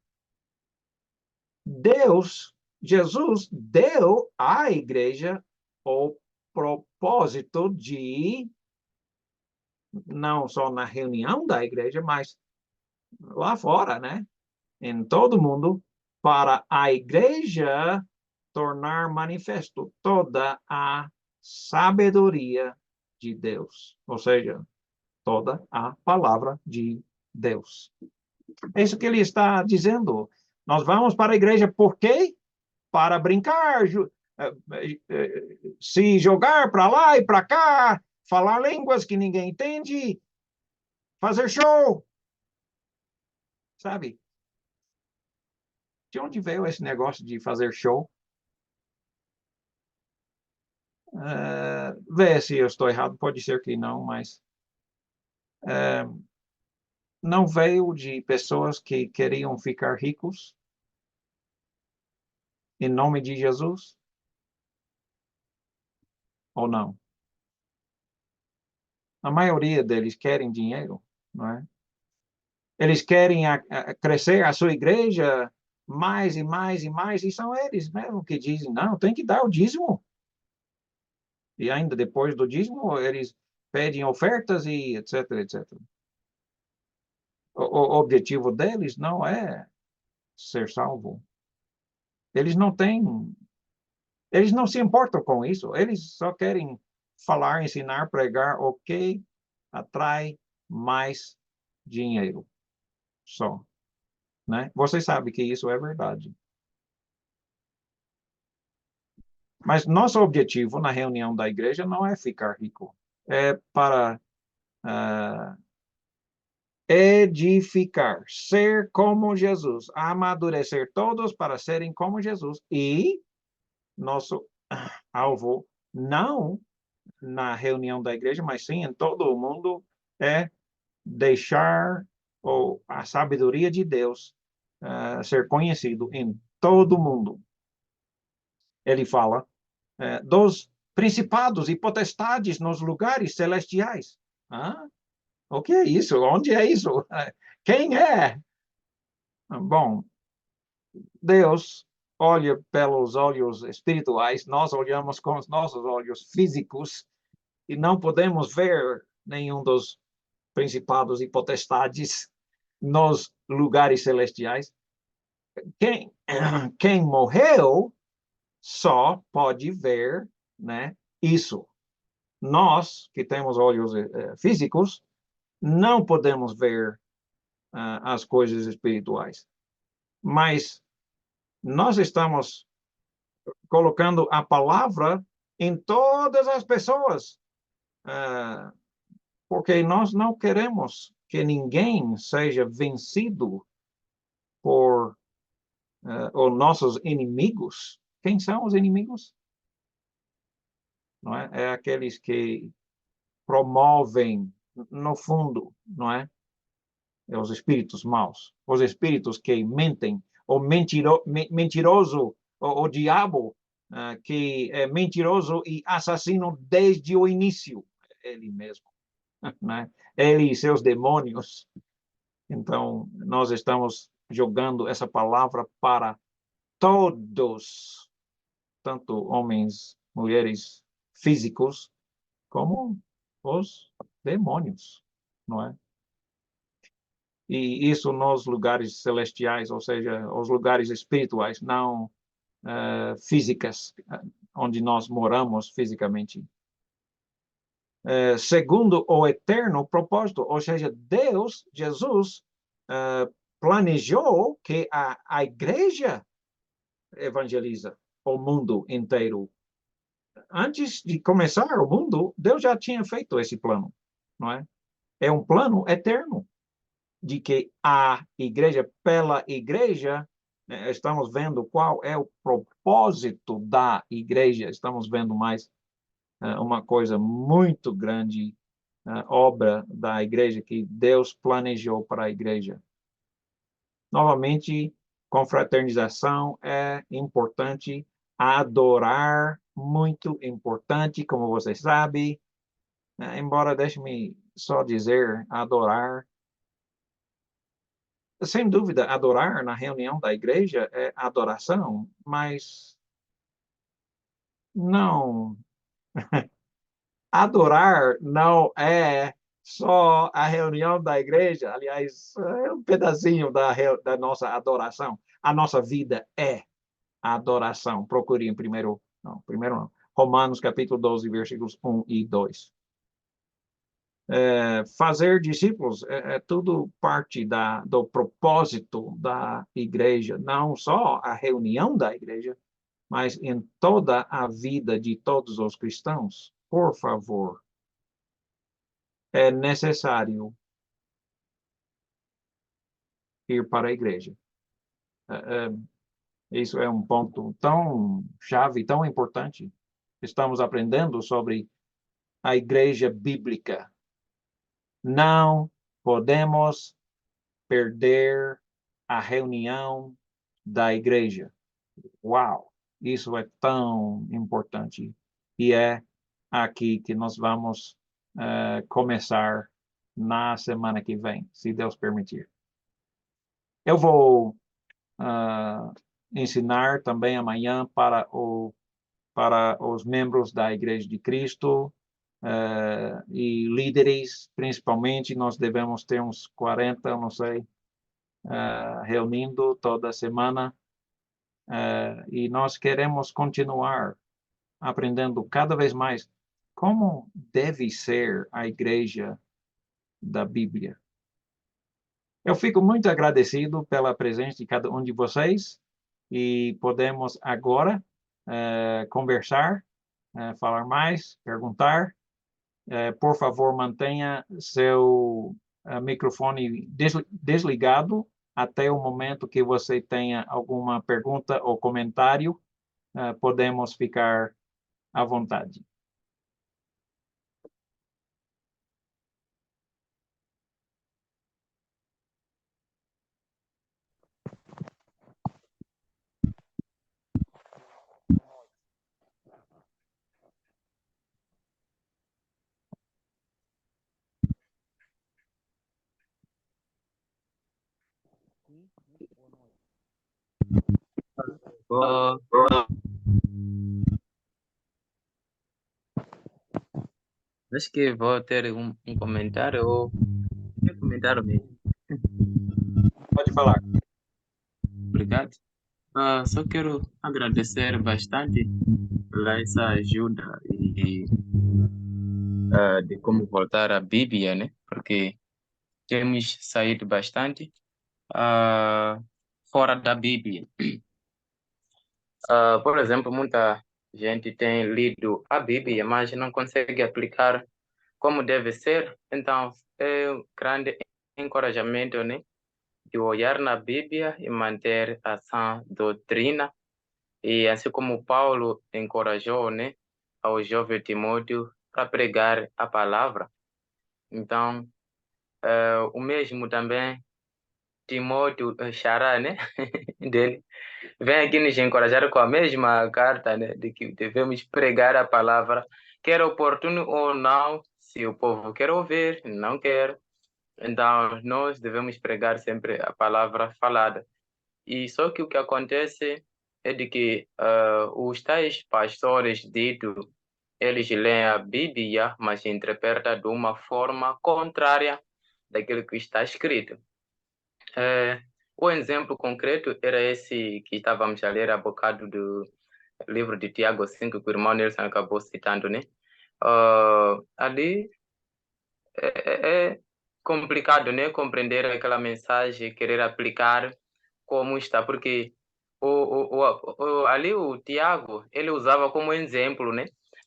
Speaker 1: Jesus deu à igreja o propósito de, não só na reunião da igreja, mas lá fora, né? Em todo mundo, para a igreja tornar manifesto toda a sabedoria de Deus. Ou seja, toda a palavra de Deus. É isso que ele está dizendo. Nós vamos para a igreja por quê? Para brincar, se jogar para lá e para cá, falar línguas que ninguém entende, fazer show. Sabe? De onde veio esse negócio de fazer show? Vê se eu estou errado, pode ser que não, mas não veio de pessoas que queriam ficar ricos em nome de Jesus? Ou não? A maioria deles querem dinheiro, não é? Eles querem crescer a sua igreja mais e mais e mais, e são eles mesmo que dizem, não, tem que dar o dízimo. E ainda depois do dízimo, eles pedem ofertas e etc, etc. O objetivo deles não é ser salvo. Eles não se importam com isso, eles só querem falar, ensinar, pregar, o que atrai mais dinheiro. Só, né? Você sabe que isso é verdade. Mas nosso objetivo na reunião da igreja não é ficar rico. É para edificar, ser como Jesus, amadurecer todos para serem como Jesus. E nosso alvo, não na reunião da igreja, mas sim em todo o mundo, é deixar a sabedoria de Deus ser conhecido em todo o mundo. Ele fala dos principados e potestades nos lugares celestiais. O que é isso? Onde é isso? Quem é? Bom, Deus olha pelos olhos espirituais, nós olhamos com os nossos olhos físicos e não podemos ver nenhum dos principados e potestades nos lugares celestiais. Quem morreu só pode ver, né, isso. Nós, que temos olhos físicos, não podemos ver as coisas espirituais. Mas nós estamos colocando a palavra em todas as pessoas, porque nós não queremos que ninguém seja vencido por os nossos inimigos. Quem são os inimigos? Não é? É aqueles que promovem, no fundo, não é? É os espíritos maus, os espíritos que mentem, o mentiroso, o diabo, que é mentiroso e assassino desde o início, ele mesmo, né? Ele e seus demônios. Então, nós estamos jogando essa palavra para todos, tanto homens, mulheres físicos, como os demônios, não é? E isso nos lugares celestiais, ou seja, os lugares espirituais, não físicas, onde nós moramos fisicamente. Segundo o eterno propósito, ou seja, Deus, Jesus, planejou que a igreja evangeliza o mundo inteiro. Antes de começar o mundo, Deus já tinha feito esse plano, não é? É um plano eterno de que a igreja, pela igreja, estamos vendo qual é o propósito da igreja, estamos vendo mais uma coisa muito grande, obra da igreja que Deus planejou para a igreja. Novamente, confraternização é importante, adorar, muito importante, como você sabe, embora deixe-me só dizer, adorar, sem dúvida, adorar na reunião da igreja é adoração, mas não. Adorar não é só a reunião da igreja, aliás, é um pedacinho da nossa adoração. A nossa vida é a adoração. Procure em primeiro não, Romanos capítulo 12, versículos 1 e 2. Fazer discípulos é tudo parte do propósito da igreja, não só a reunião da igreja, mas em toda a vida de todos os cristãos. Por favor, é necessário ir para a igreja. Isso é um ponto tão chave, tão importante. Estamos aprendendo sobre a igreja bíblica. Não podemos perder a reunião da igreja. Uau! Isso é tão importante. E é aqui que nós vamos começar na semana que vem, se Deus permitir. Eu vou ensinar também amanhã para os membros da Igreja de Cristo e líderes, principalmente, nós devemos ter uns 40, não sei, reunindo toda semana, e nós queremos continuar aprendendo cada vez mais como deve ser a igreja da Bíblia. Eu fico muito agradecido pela presença de cada um de vocês e podemos agora conversar, falar mais, perguntar. Por favor, mantenha seu microfone desligado até o momento que você tenha alguma pergunta ou comentário. Podemos ficar à vontade.
Speaker 3: Vou, acho que vou ter um comentário ou um comentário mesmo.
Speaker 1: Pode falar.
Speaker 3: Obrigado. Só quero agradecer bastante pela essa ajuda e de como voltar à Bíblia, né? Porque temos saído bastante fora da Bíblia. Por exemplo, muita gente tem lido a Bíblia, mas não consegue aplicar como deve ser. Então, é um grande encorajamento, né? De olhar na Bíblia e manter a sã doutrina. E assim como Paulo encorajou, né, ao jovem Timóteo para pregar a palavra. Então, o mesmo também Timóteo, xará, né, dele, vem aqui nos encorajar com a mesma carta, né, de que devemos pregar a palavra, quer oportuno ou não, se o povo quer ouvir, não quer. Então, nós devemos pregar sempre a palavra falada. E só que o que acontece é de que os tais pastores ditos, eles leem a Bíblia, mas interpretam de uma forma contrária daquilo que está escrito. O exemplo concreto era esse que estávamos a ler há bocado do livro de Tiago 5, que o irmão Nelson acabou citando, né? Ali é complicado, né? Compreender aquela mensagem, querer aplicar como está, porque ali o Tiago, ele usava como exemplo, né?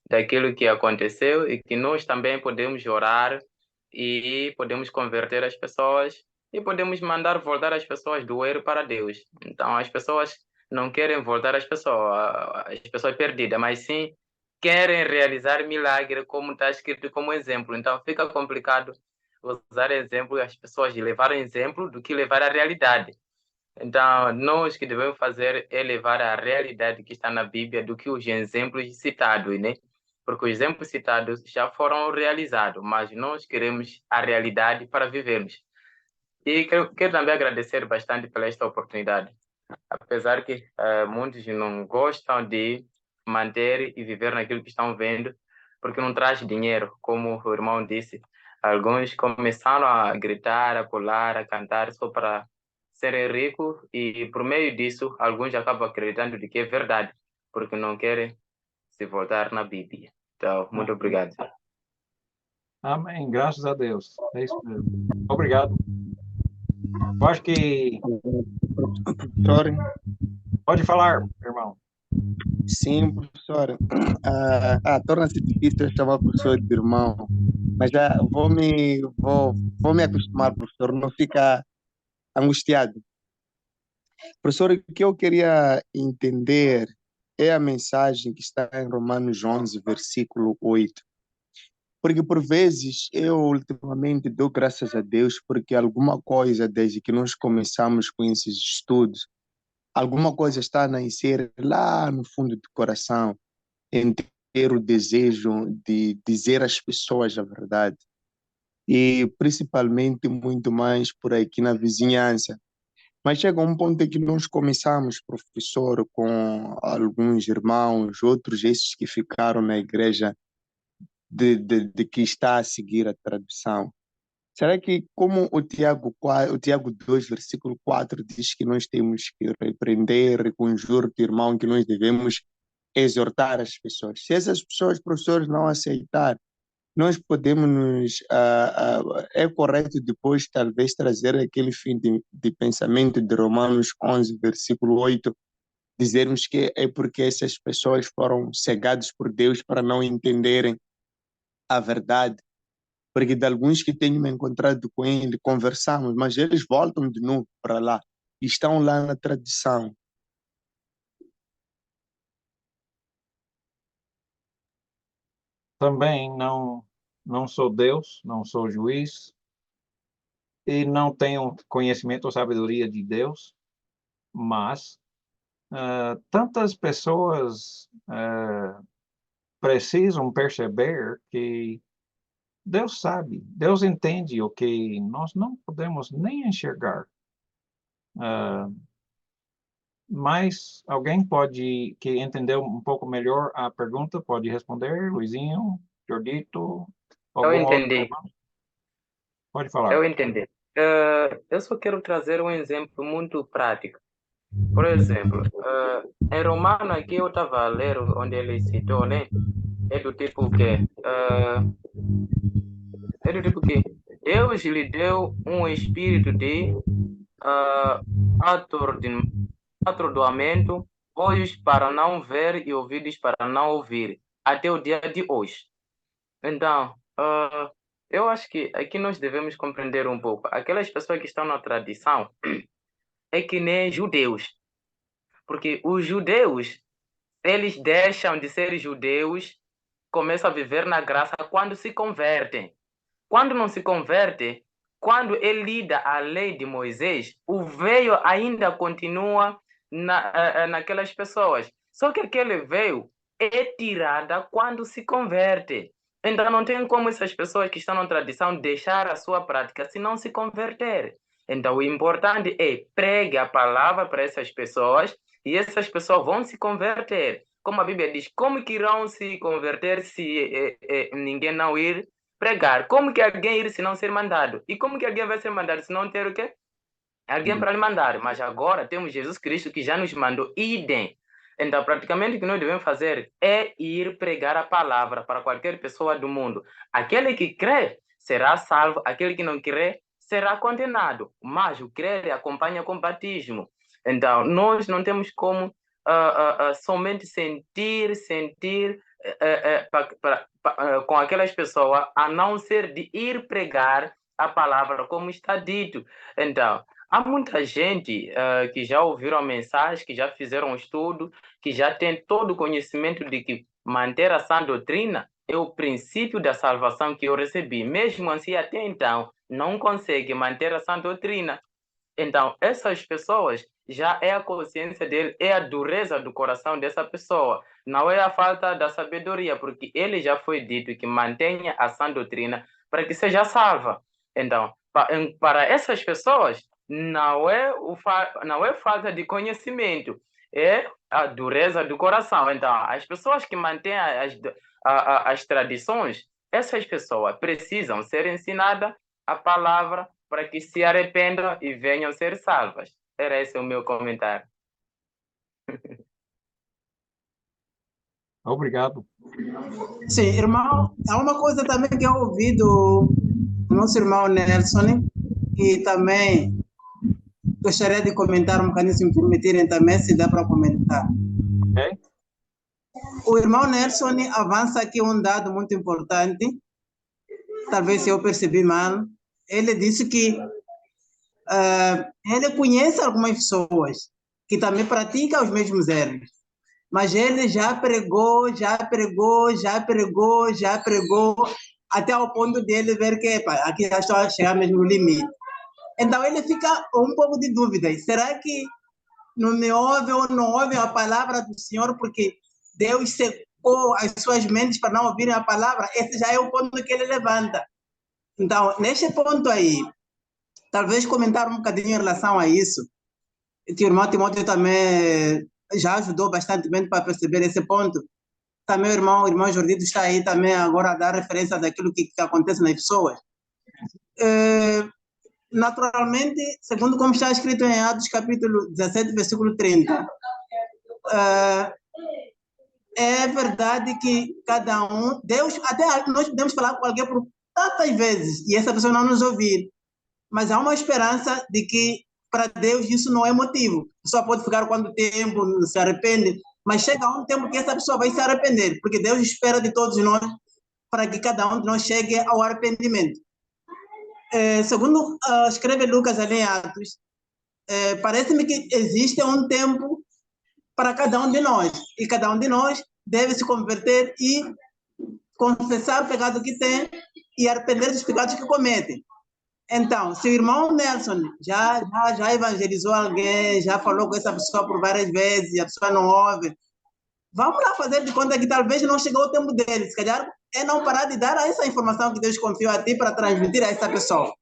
Speaker 3: Daquilo que aconteceu e que nós também podemos orar e podemos converter as pessoas e podemos mandar voltar as pessoas do erro para Deus. Então, as pessoas não querem voltar as pessoas perdidas, mas sim querem realizar milagre, como está escrito como exemplo. Então, fica complicado usar exemplo e as pessoas levarem exemplo do que levar a realidade. Então, nós que devemos fazer é levar a realidade que está na Bíblia do que os exemplos citados, né? Porque os exemplos citados já foram realizados, mas nós queremos a realidade para vivermos. E quero também agradecer bastante pela esta oportunidade. Apesar que muitos não gostam de manter e viver naquilo que estão vendo, porque não traz dinheiro, como o irmão disse. Alguns começaram a gritar, a pular, a cantar só para serem ricos e por meio disso alguns acabam acreditando de que é verdade, porque não querem se voltar na Bíblia. Então, muito obrigado.
Speaker 1: Amém, graças a Deus. É isso mesmo. Obrigado. Eu acho que...
Speaker 2: Professor,
Speaker 1: Pode falar, irmão.
Speaker 2: sim, professor. Torna-se difícil chamar o professor de irmão, mas já vou me acostumar, professor, não fica angustiado. Professor, o que eu queria entender é a mensagem que está em Romanos 11, versículo 8. Porque por vezes eu ultimamente dou graças a Deus porque alguma coisa, desde que nós começamos com esses estudos, alguma coisa está a nascer lá no fundo do coração, em ter o desejo de dizer às pessoas a verdade. E principalmente muito mais por aqui na vizinhança. Mas chega um ponto em que nós começamos, professor, com alguns irmãos, outros esses que ficaram na igreja de que está a seguir a tradução. Será que, como o Tiago 2, versículo 4, diz que nós temos que repreender com juro de irmão, que nós devemos exortar as pessoas. Se essas pessoas, professores, não aceitarem, nós podemos é correto depois talvez trazer aquele fim de pensamento de Romanos 11, versículo 8, dizermos que é porque essas pessoas foram cegadas por Deus para não entenderem a verdade, porque de alguns que tenho me encontrado com ele, conversamos, mas eles voltam de novo para lá, e estão lá na tradição.
Speaker 1: Também não sou Deus, não sou juiz, e não tenho conhecimento ou sabedoria de Deus, mas tantas pessoas precisam perceber que Deus sabe, Deus entende o que nós não podemos nem enxergar. Mas alguém que entendeu um pouco melhor a pergunta, pode responder, Luizinho, Jordito,
Speaker 3: Eu
Speaker 1: algum outro?
Speaker 3: entendi,
Speaker 1: Pode falar.
Speaker 3: eu entendi. Eu só quero trazer um exemplo muito prático. Por exemplo, em Romano aqui eu estava a ler onde ele citou, né? É do tipo que Deus lhe deu um espírito de atordoamento, olhos para não ver e ouvidos para não ouvir, até o dia de hoje. Então, eu acho que aqui nós devemos compreender um pouco. Aquelas pessoas que estão na tradição é que nem judeus, porque os judeus, eles deixam de ser judeus, começam a viver na graça quando se convertem. Quando não se converte, quando ele lida a lei de Moisés, o veio ainda continua naquelas pessoas. Só que aquele veio é tirada quando se converte. Então não tem como essas pessoas que estão na tradição deixar a sua prática se não se converter. Então o importante é pregue a palavra para essas pessoas e essas pessoas vão se converter. Como a Bíblia diz, como que irão se converter se ninguém não ir pregar? Como que alguém ir se não ser mandado? E como que alguém vai ser mandado se não ter o quê? Alguém para lhe mandar. Mas agora temos Jesus Cristo que já nos mandou. Idem. Então, praticamente o que nós devemos fazer é ir pregar a palavra para qualquer pessoa do mundo. Aquele que crê será salvo, aquele que não crê será condenado. Mas o crer acompanha com batismo. Então, nós não temos como somente sentir com aquelas pessoas, a não ser de ir pregar a palavra, como está dito. Então, há muita gente que já ouviram a mensagem, que já fizeram um estudo, que já tem todo o conhecimento de que manter a sã doutrina é o princípio da salvação que eu recebi. Mesmo assim, até então, não consegue manter a sã doutrina. Então, essas pessoas, já é a consciência dele, é a dureza do coração dessa pessoa. Não é a falta da sabedoria, porque ele já foi dito que mantenha a sã doutrina para que seja salva. Então, para essas pessoas, não é falta de conhecimento, é a dureza do coração. Então, as pessoas que mantêm as tradições, essas pessoas precisam ser ensinadas a palavra para que se arrependam e venham ser salvas. Era esse o meu comentário.
Speaker 1: Obrigado.
Speaker 4: Sim, irmão, há uma coisa também que eu ouvi do nosso irmão Nelson, que também gostaria de comentar um bocadinho, se me permitirem também, se dá para comentar.
Speaker 1: Ok.
Speaker 4: O irmão Nelson avança aqui um dado muito importante, talvez se eu percebi mal. Ele disse que ele conhece algumas pessoas que também praticam os mesmos erros, mas ele já pregou, até ao ponto dele ver que aqui já estou a chegar mesmo no limite. Então ele fica um pouco de dúvida. Será que não me ouve ou não ouve a palavra do Senhor porque Deus secou as suas mentes para não ouvirem a palavra? Esse já é o ponto que ele levanta. Então, neste ponto aí, talvez comentar um bocadinho em relação a isso, que o irmão Timóteo também já ajudou bastante para perceber esse ponto. Também o irmão Jordito está aí também agora a dar referência daquilo que acontece nas pessoas. Naturalmente, segundo como está escrito em Atos capítulo 17, versículo 30, é verdade que cada um, Deus, até nós podemos falar com alguém por tantas vezes e essa pessoa não nos ouvir, mas há uma esperança de que para Deus isso não é motivo. A pessoa pode ficar quanto tempo, se arrepende, mas chega um tempo que essa pessoa vai se arrepender, porque Deus espera de todos nós para que cada um de nós chegue ao arrependimento. Segundo escreve Lucas ali em Atos, parece-me que existe um tempo para cada um de nós, e cada um de nós deve se converter e confessar o pecado que tem e arrepender dos pecados que comete. Então, se o irmão Nelson já evangelizou alguém, já falou com essa pessoa por várias vezes e a pessoa não ouve, vamos lá fazer de conta que talvez não chegou o tempo dele. Se calhar é não parar de dar essa informação que Deus confiou a ti para transmitir a essa pessoa.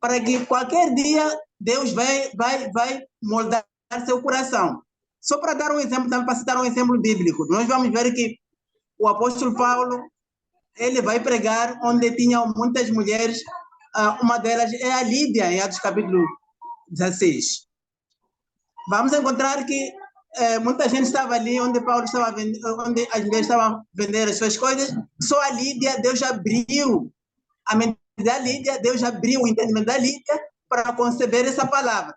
Speaker 4: Para que qualquer dia Deus vai moldar seu coração. Só para dar um exemplo, para citar um exemplo bíblico, nós vamos ver que o apóstolo Paulo, ele vai pregar onde tinham muitas mulheres, uma delas é a Lídia, em Atos capítulo 16. Vamos encontrar que muita gente estava ali onde Paulo estava onde as mulheres estavam vendendo as suas coisas, só a Lídia, Deus abriu a mente da Lídia, Deus abriu o entendimento da Lídia para conceber essa palavra.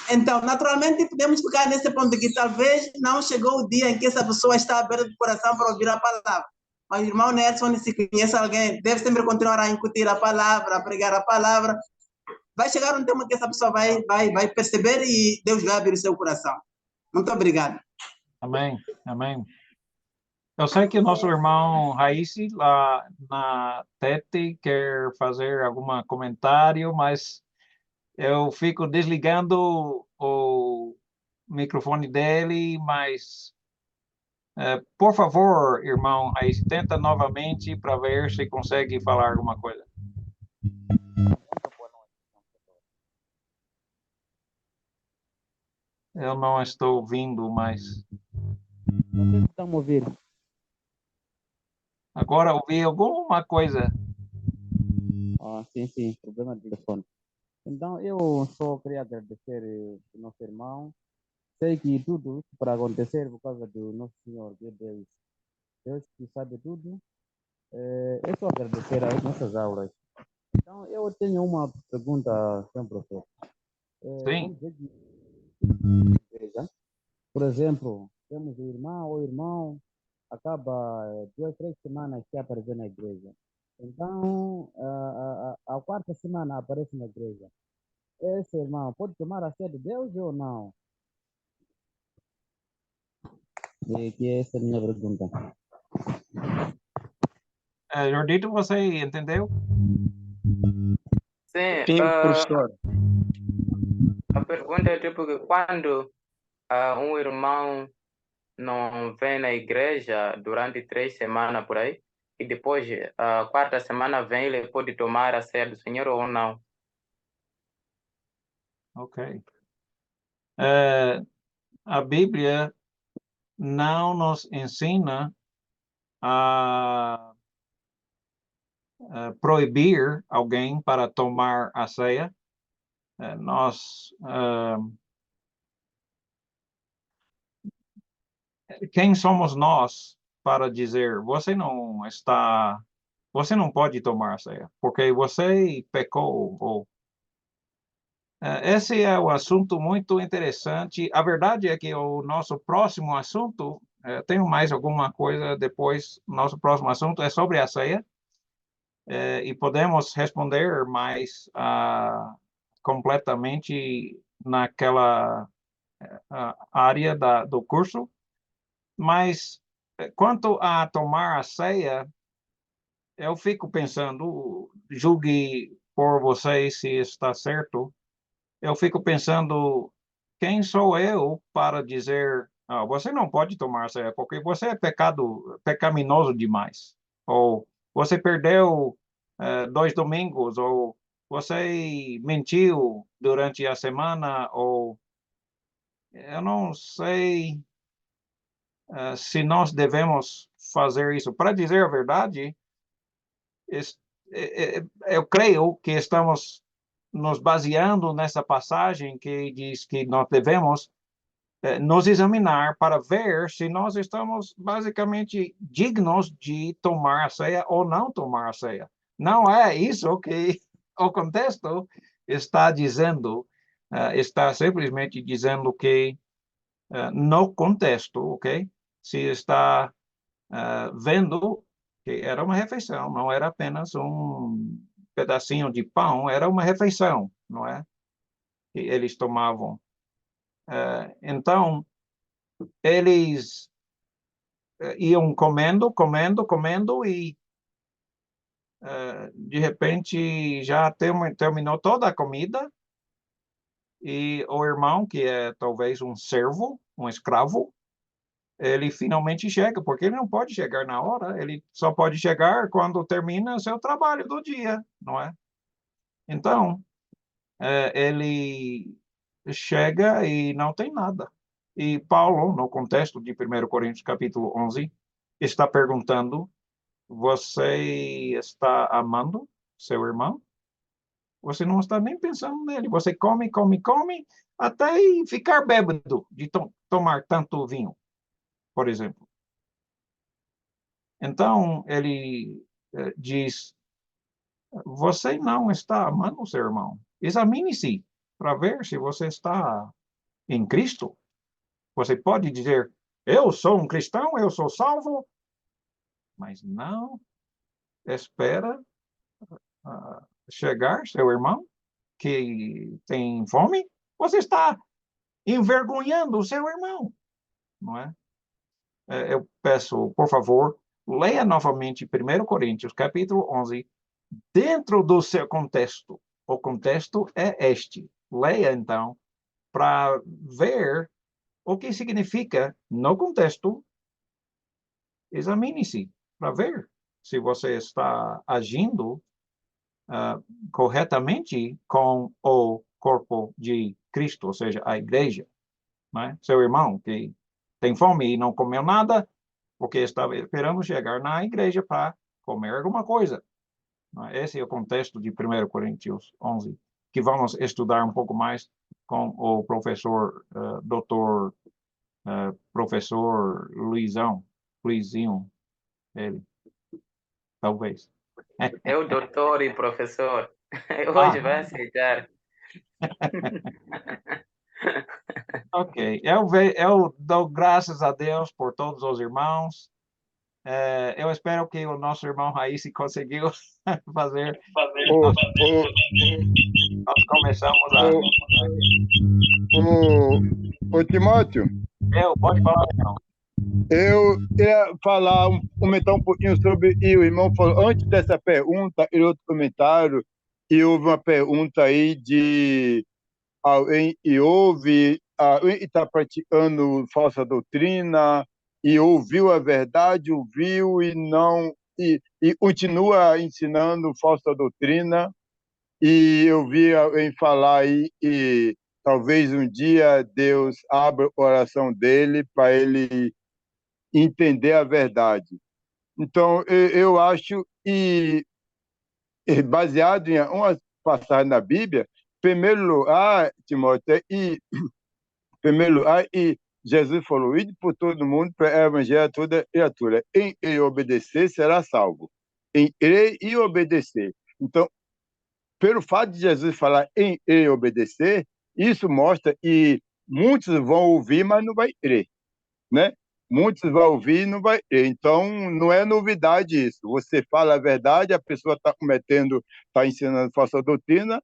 Speaker 4: Então, naturalmente, podemos ficar nesse ponto que talvez não chegou o dia em que essa pessoa está aberta de coração para ouvir a palavra. Mas, irmão Nelson, se conhece alguém, deve sempre continuar a incutir a palavra, a pregar a palavra. Vai chegar um tempo que essa pessoa vai perceber e Deus vai abrir o seu coração. Muito obrigado.
Speaker 1: Amém, amém. Eu sei que o nosso irmão Raíci, lá na TET, quer fazer algum comentário, mas eu fico desligando o microfone dele, mas, por favor, irmão Raíci, tenta novamente para ver se consegue falar alguma coisa. Eu não estou ouvindo mais.
Speaker 5: Vocês estão me ouvindo?
Speaker 1: Agora ouvi alguma coisa.
Speaker 5: Sim, problema de telefone. Então, eu só queria agradecer o nosso irmão. Sei que tudo isso para acontecer por causa do nosso Senhor, que é Deus. Deus que sabe tudo. É só agradecer as nossas aulas. Então, eu tenho uma pergunta, senhor professor.
Speaker 1: Sim.
Speaker 5: Por exemplo, temos o irmão acaba 2, 3 semanas que apareceu na igreja. Então, a quarta semana aparece na igreja. Esse irmão pode tomar a ceia de Deus ou não? Que essa é a minha pergunta.
Speaker 1: Jordito, você entendeu?
Speaker 3: Sim,
Speaker 2: Sim, professor.
Speaker 3: a pergunta é tipo que quando um irmão não vem na igreja durante 3 semanas por aí, e depois a quarta semana vem, ele pode tomar a ceia do Senhor ou não?
Speaker 1: Ok. A Bíblia não nos ensina a proibir alguém para tomar a ceia. Quem somos nós para dizer você não pode tomar a ceia porque você pecou? Ou esse é um assunto muito interessante. A verdade é que o nosso próximo assunto, tenho mais alguma coisa depois, nosso próximo assunto é sobre a ceia, e podemos responder mais completamente naquela área do curso. Mas, quanto a tomar a ceia, eu fico pensando, julgue por você se está certo, eu fico pensando, quem sou eu para dizer, você não pode tomar ceia, porque você é pecaminoso demais. Ou você perdeu 2 domingos, ou você mentiu durante a semana, ou eu não sei se nós devemos fazer isso. Para dizer a verdade, eu creio que estamos nos baseando nessa passagem que diz que nós devemos nos examinar para ver se nós estamos basicamente dignos de tomar a ceia ou não tomar a ceia. Não é isso que o contexto está dizendo, está simplesmente dizendo que no contexto, ok? Se está vendo que era uma refeição, não era apenas um pedacinho de pão, era uma refeição, não é? Que eles tomavam. Então, eles iam comendo, comendo, comendo e de repente já terminou toda a comida e o irmão, que é talvez um servo, um escravo, ele finalmente chega, porque ele não pode chegar na hora, ele só pode chegar quando termina seu trabalho do dia, não é? Então, ele chega e não tem nada. E Paulo, no contexto de 1 Coríntios capítulo 11, está perguntando: você está amando seu irmão? Você não está nem pensando nele. Você come, come, come, até ficar bêbado de tomar tanto vinho, por exemplo. Então, ele diz: você não está amando seu irmão. Examine-se para ver se você está em Cristo. Você pode dizer: eu sou um cristão, eu sou salvo, mas não espera chegar seu irmão que tem fome. Você está envergonhando o seu irmão, não é? Eu peço, por favor, leia novamente 1 Coríntios, capítulo 11, dentro do seu contexto. O contexto é este. Leia, então, para ver o que significa no contexto. Examine-se para ver se você está agindo corretamente com o corpo de Cristo, ou seja, a igreja. Né? Seu irmão que tem fome e não comeu nada, porque estava esperando chegar na igreja para comer alguma coisa. Né? Esse é o contexto de 1 Coríntios 11, que vamos estudar um pouco mais com o professor, doutor, professor Luizinho, ele, talvez.
Speaker 3: É o doutor e professor. Hoje vai aceitar.
Speaker 1: Ok, eu dou graças a Deus por todos os irmãos. Eu espero que o nosso irmão Raíssa conseguiu fazer. Nós começamos a.
Speaker 6: Ô Timóteo,
Speaker 1: Pode falar, irmão.
Speaker 6: eu queria comentar um pouquinho sobre. E o irmão falou, antes dessa pergunta, e outro comentário, e houve uma pergunta aí de alguém alguém está praticando falsa doutrina e ouviu a verdade, ouviu e não e continua ensinando falsa doutrina. E eu vi alguém falar aí que talvez um dia Deus abra o coração dele para ele entender a verdade. Então, eu acho que, baseado em uma passagem na Bíblia, primeiro lugar, Timóteo, primeiro lugar, e Jesus falou: ide por todo mundo para o evangelho a toda criatura. Em ele obedecer, será salvo. Em crer e obedecer. Então, pelo fato de Jesus falar em ele obedecer, isso mostra que muitos vão ouvir, mas não vai crer, né? Muitos vão ouvir e não vai crer. Então, não é novidade isso. Você fala a verdade, a pessoa está ensinando falsa doutrina,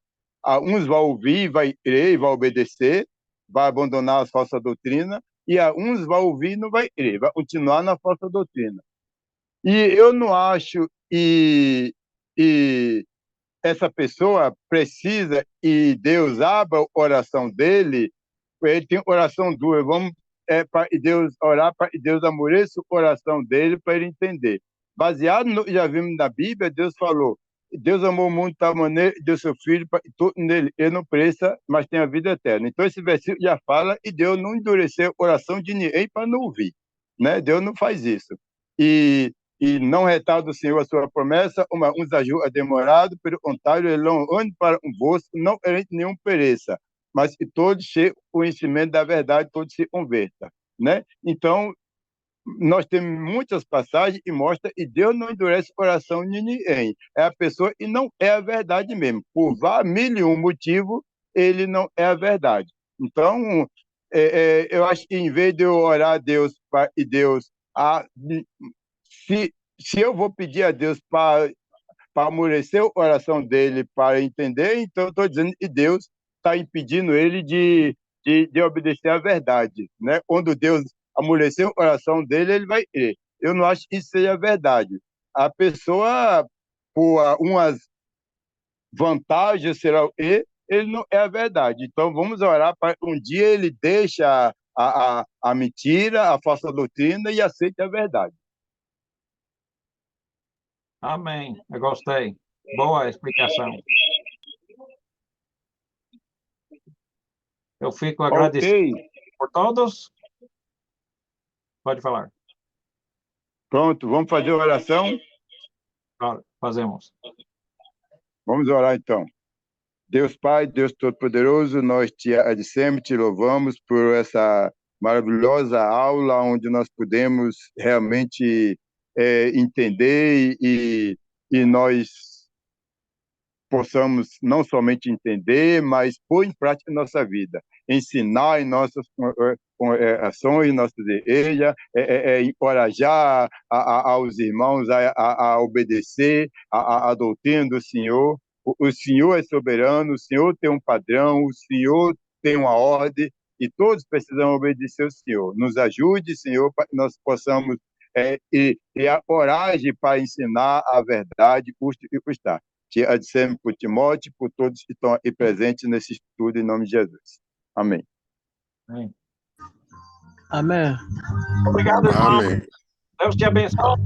Speaker 6: uns vão ouvir, vai crer e vai obedecer, vai abandonar a falsa doutrina, e uns vão ouvir e não vai crer, vai continuar na falsa doutrina. E eu não acho e essa pessoa precisa e Deus abra a oração dele, ele tem oração dura, vamos para Deus orar para Deus amoleça o coração dele para ele entender. Baseado no que já vimos na Bíblia, Deus falou: Deus amou o mundo de tal maneira, deu seu filho para todo nele, ele não pereça, mas tem a vida eterna. Então esse versículo já fala e Deus não endureceu o coração de ninguém para não ouvir, né? Deus não faz isso. E não retarda o Senhor a sua promessa, uns ajuda demorado, pelo contrário, ele não ande para um vosso, não querendo nenhum pereça, mas que todos cheguem ao conhecimento da verdade, todos se convertam, né? Então, nós temos muitas passagens e mostra e Deus não endurece o coração de ninguém. É a pessoa e não é a verdade mesmo. Por mil e um motivo, ele não é a verdade. Então, eu acho que em vez de eu orar a Deus e Deus, se eu vou pedir a Deus para amolecer o coração dele para entender, então eu estou dizendo que Deus está impedindo ele de obedecer à verdade, né? Quando Deus amolecer o coração dele, ele vai crer. Eu não acho que isso seja verdade. A pessoa, por umas vantagens, será o quê? Ele não é a verdade. Então vamos orar para um dia ele deixe a mentira, a falsa doutrina e aceite a verdade.
Speaker 1: Amém. Eu gostei. Boa explicação. Eu fico agradecido
Speaker 6: Ok,
Speaker 1: por todos. Pode falar.
Speaker 6: pronto, vamos fazer a oração?
Speaker 1: Claro, fazemos.
Speaker 6: Vamos orar então. Deus Pai, Deus Todo-Poderoso, nós te agradecemos, te louvamos por essa maravilhosa aula onde nós pudemos realmente entender e nós possamos não somente entender, mas pôr em prática em nossa vida, ensinar em nossas ações, nossas igrejas, encorajar aos irmãos a obedecer a doutrina do Senhor. O Senhor é soberano, o Senhor tem um padrão, o Senhor tem uma ordem e todos precisam obedecer ao Senhor. Nos ajude, Senhor, para que nós possamos e a coragem para ensinar a verdade, custe o que custar. Te agradecemos por Timóteo, por todos que estão aqui presentes nesse estudo, em nome de Jesus. Amém.
Speaker 1: Amém.
Speaker 7: Amém.
Speaker 1: Obrigado, irmão.
Speaker 8: Amém.
Speaker 1: Deus te abençoe.